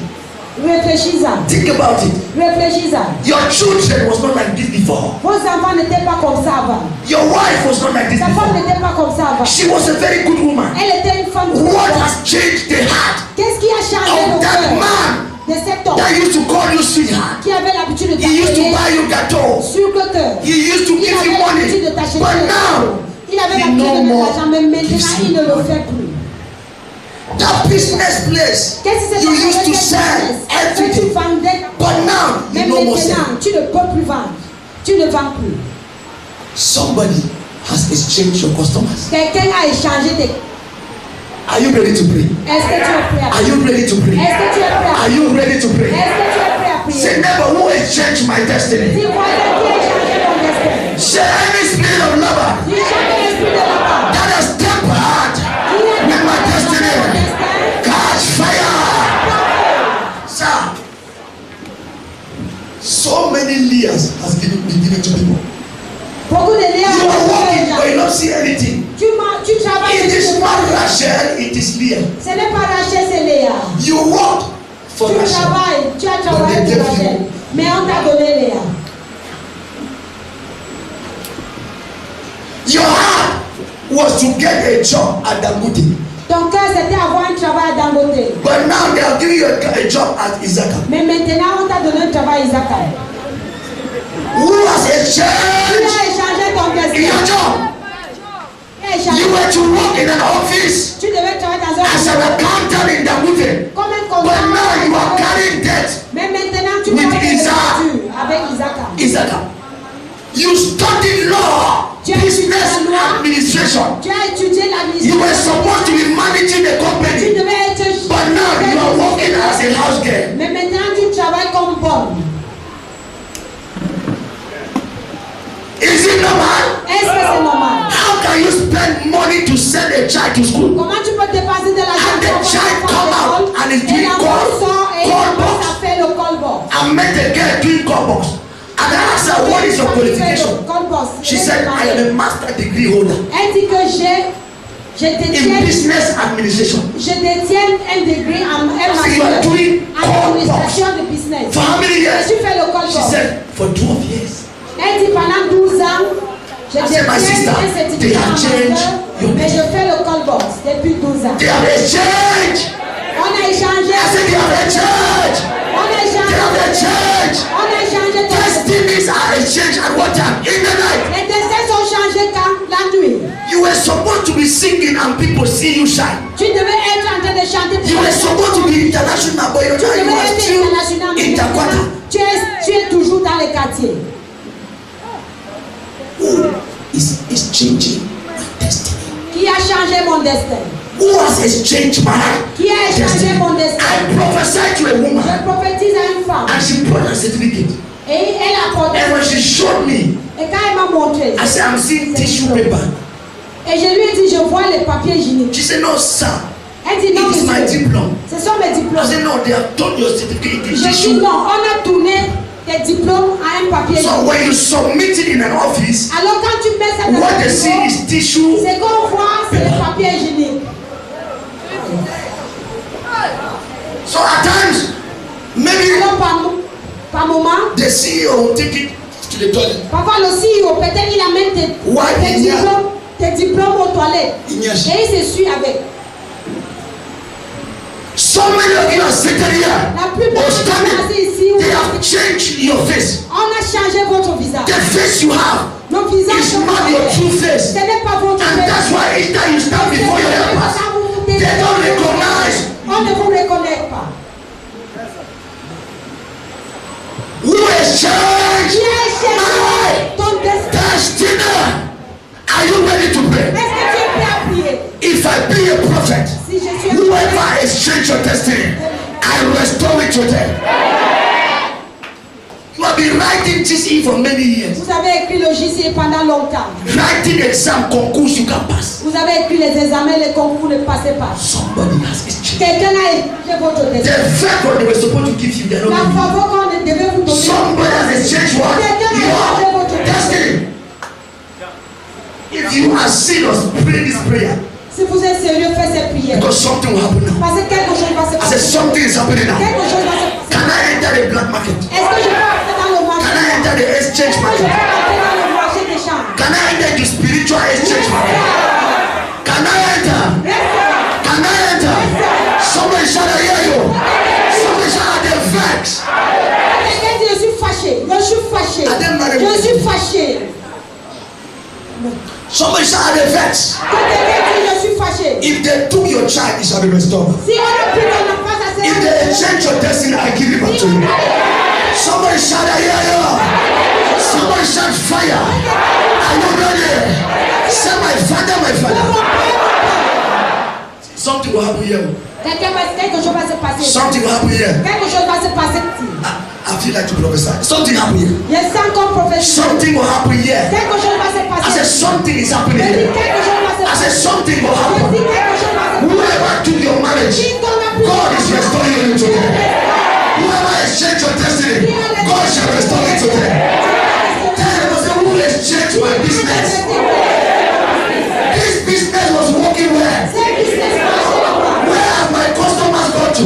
Réfléchis-en. Think about it. Réfléchis-en. Your children was not like this before. Vos enfants n'étaient pas comme ça avant. Your wife was not like this Ta femme before. n'était pas comme ça avant. She was a very good woman. Elle était une femme. What has changed the heart Qu'est-ce qui a changé of le that cœur man de cet homme that used to call you sweetheart? qui avait l'habitude de He used to t'appeler buy you gâteau. sur le cœur? He used to Il give avait you l'habitude de money. t'acheter. But now, Il avait he l'habitude no de mettre more l'argent, mais maintenant gives il you ne le money. fait plus. That business place Qu'est-ce que c'est you que used to cette sell business que tu everything. vendais? But now, Mais you no more sell. maintenant, tu ne peux plus vendre. Tu ne vends plus. Somebody has exchanged your customers. Quelqu'un a échangé tes. Are you ready to pray? Est-ce que tu es prêt à Are prier? you ready to pray? Est-ce que tu es prêt à Are prier? you ready to pray? Est-ce que tu es prêt à prier? Say, neighbor, who exchanged my destiny? Dis, voilà qui a échangé ton destin. Say, any spirit of lover Dis, chaque esprit de là-bas. that has tempered with my destiny, catch fire. Sir, so many layers has been given to people. Beaucoup de liens. You are walking, but you don't see anything. Tu travailles. It is not Rachel, it is Leah. Ce n'est pas Rachel, c'est Léa. You walk for Tu Rachel. travailles, tu as travaillé But they pour gave Rachel. Mais on t'a donné Léa. Your heart was to get a job at Dangote. Ton cœur, c'était avoir un travail à Dangote. But now they are giving you a job at Isaka. Mais maintenant, on t'a donné un travail à Isaac. Who has Tu exchanged as échangé ton in your destin. job? Tu as échangé. You were to work in an office Tu devais travailler dans un as an bureau. accountant in Dangote. Comme un But comptable. now you are carrying debt. Mais maintenant, tu With travailles Isaac. avec Isaac. Isaka. You studied law, Tu as étudié business la loi. administration. Tu as étudié l'administration. You were supposed to be managing the Tu company. devais être. But now you are working as a house girl. Mais maintenant, tu travailles comme bonne. Is it normal? Est-ce que c'est normal? How can you spend money to send a child to school? Comment tu peux dépenser de l'argent And the pour child avoir come un out and is et doing l'enfant call sort et il commence box. à faire le call box. I met a girl doing call box. And I asked her, what is your qualification? Call box. She said, I am a master degree holder Elle dit que je in détiens business administration. un degré en So you are doing call box. administration de business. For how many years? Tu fais le call She box. said, for 12 years. Elle dit pendant 12 ans, je I said, my détiens sister, un they certificat have en changed master, your mais je fais le call box depuis 12 ans. They have exchanged. On a échangé. I said, they have exchanged. On a échangé. They have exchanged. On a échangé. Destinies are exchanged at what time? In the night. Les destins sont changés quand? La nuit. You were supposed to be singing and people see you shine. Tu devais être en train de chanter. You were supposed to be international, but Tu you devais are être still international. mais in maintenant, Takwata. tu es toujours dans les quartiers. Who is changing my destiny? Qui a changé mon destin? Who has exchanged my Qui a échangé destiny? mon destin? I prophesied to a Je woman prophétise à une femme. and she brought a certificate. Et elle a porté. And when she showed me, Et quand elle m'a montré. I said, I'm seeing tissue paper. Et je lui ai dit, je vois les papiers hygiéniques. She said, no, sir. Elle dit, non, It is my monsieur. diploma. Ce sont mes I diplômes. said, no, they have turned your certificate into Je dis, tissue. non, on a tourné tes diplômes à un papier So hygiénique. when you submit it in an office, Alors quand tu mets ça dans what le they see bureau, is tissue. ce qu'on voit, c'est les papiers hygiéniques. So at times, maybe Alors par moment, the CEO will take it to the toilet. parfois le CEO, peut-être il amène tes diplômes aux toilettes. Et il se suit avec. So many of you are sitting here. La plupart or de vous standing. placés ici, They have changed your face. on a changé votre visage. The face you have Nos visages is sont not your changés. true face. Ce n'est pas votre And that's why each time you stand before your helpers, they don't recognize on ne vous reconnaît pas. who has changed Qui a my changé ton destin? destiny. your destiny. I restore it today. You have been writing GCE for many years. Vous avez écrit le GCE pendant longtemps. Writing exam, concours, you can pass. Vous avez écrit les examens, les concours, vous ne passez pas. Somebody has exchanged. Quelqu'un a écrit votre The destin. favor they were supposed to give you, they are La not giving you. faveur qu'on devait vous donner. Somebody has exchanged what? Your destiny. If you are serious, pray this prayer. Si vous êtes sérieux, faites cette prière. Because something will happen now. Parce que quelque chose va se I said passer. something is happening now. Quelque chose va se passer. Can I enter the black market? Est-ce que je peux entrer dans le marché? Can I enter the exchange Est-ce que je market? peux entrer dans le marché des champs? Can I enter the spiritual exchange market? Can I enter? Can I enter? Somebody shout, I hear you. Somebody shout, the facts. Quelqu'un dit, je suis fâché. Je suis fâché. Je suis fâché. Somebody shout, the facts. Quelqu'un dit, je suis fâché. If they took your child, it shall be restored. Si on a pris ton enfant, ça sera. If they exchange your destiny, I give it back to you. Somebody shout, I hear you. Somebody shout, fire. Are you ready? Say, my father, my father. Something will happen here. Quelque chose va se passer. Something will happen here. Quelque chose va se passer. I feel like to prophesy. Something happen here. Je sens comme prophétie. Something will happen here. Quelque chose va se I passer. said something is happening Je dis here. quelque chose va se I passer. said something will Je happen. dis quelque chose va se passer. Whoever took your marriage, Si ton appui- God is restoring you today. Whoever exchanged your destiny, God shall restore it today. Tell them, I said, who exchanged my business? This business was working well. Where have my customers gone to?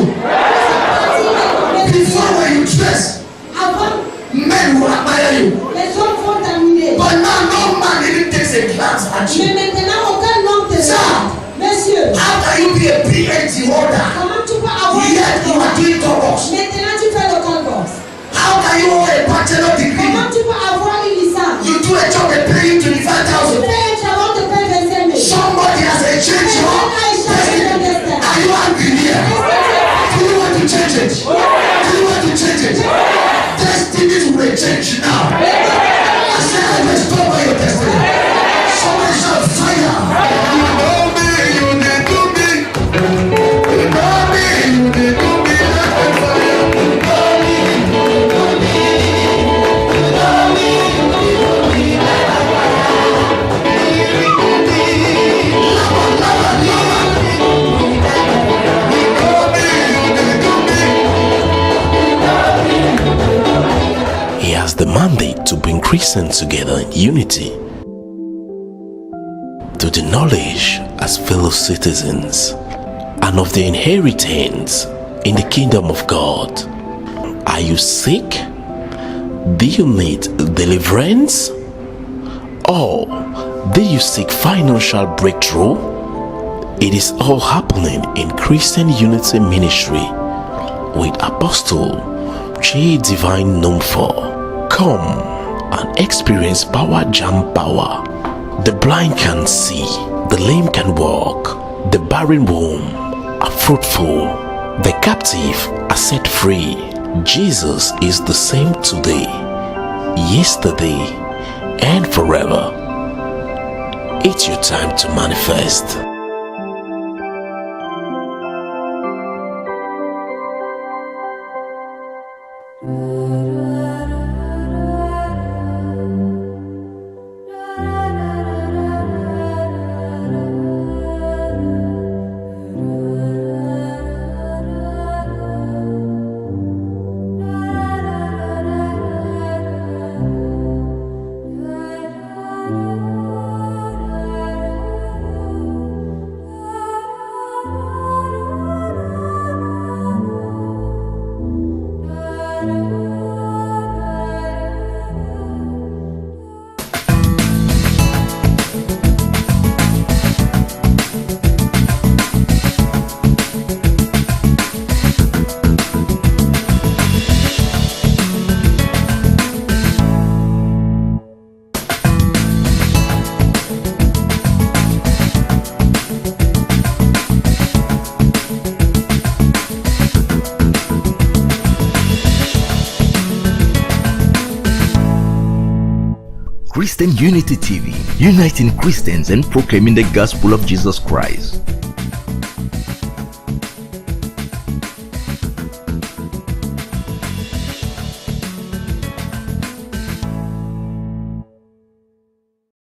Before when you dress, Avant, men will admire you. les hommes vont t'admirer. But now no man even takes a glance at Mais you. maintenant, aucun homme te Sir. regarde. Monsieur, How can you be a PhD holder? comment tu peux avoir Yet you are doing Toros. Maintenant, tu fais le concours. How can you hold a bachelor degree? Comment tu peux avoir une licence? You do a job they pay you Tu 25,000. fais un travail, on te paye 25 000. Somebody has exchanged your destiny. Are you angry here? Do you want to change it? Do you want to change it? Destinies will change now. I said I restore by your destiny. Somebody shout fire. You know me, you did to me. You know me, you did to me. Like fire. You know me, you did to me. You know me, you did to me. Like fire. Lava, lava, lava. He has the mandate to bring Christians together in unity, to the knowledge as fellow citizens, and of the inheritance in the kingdom of God. Are you sick? Do you need deliverance? Or do you seek financial breakthrough? It is all happening in Christian Unity Ministry with Apostle J. Divine Numfor. Come and experience Power Jam Power. The blind can see, the lame can walk, the barren womb are fruitful, the captive are set free. Jesus is the same today, yesterday, and forever. It's your time to manifest. Christian Unity TV, uniting Christians and proclaiming the gospel of Jesus Christ.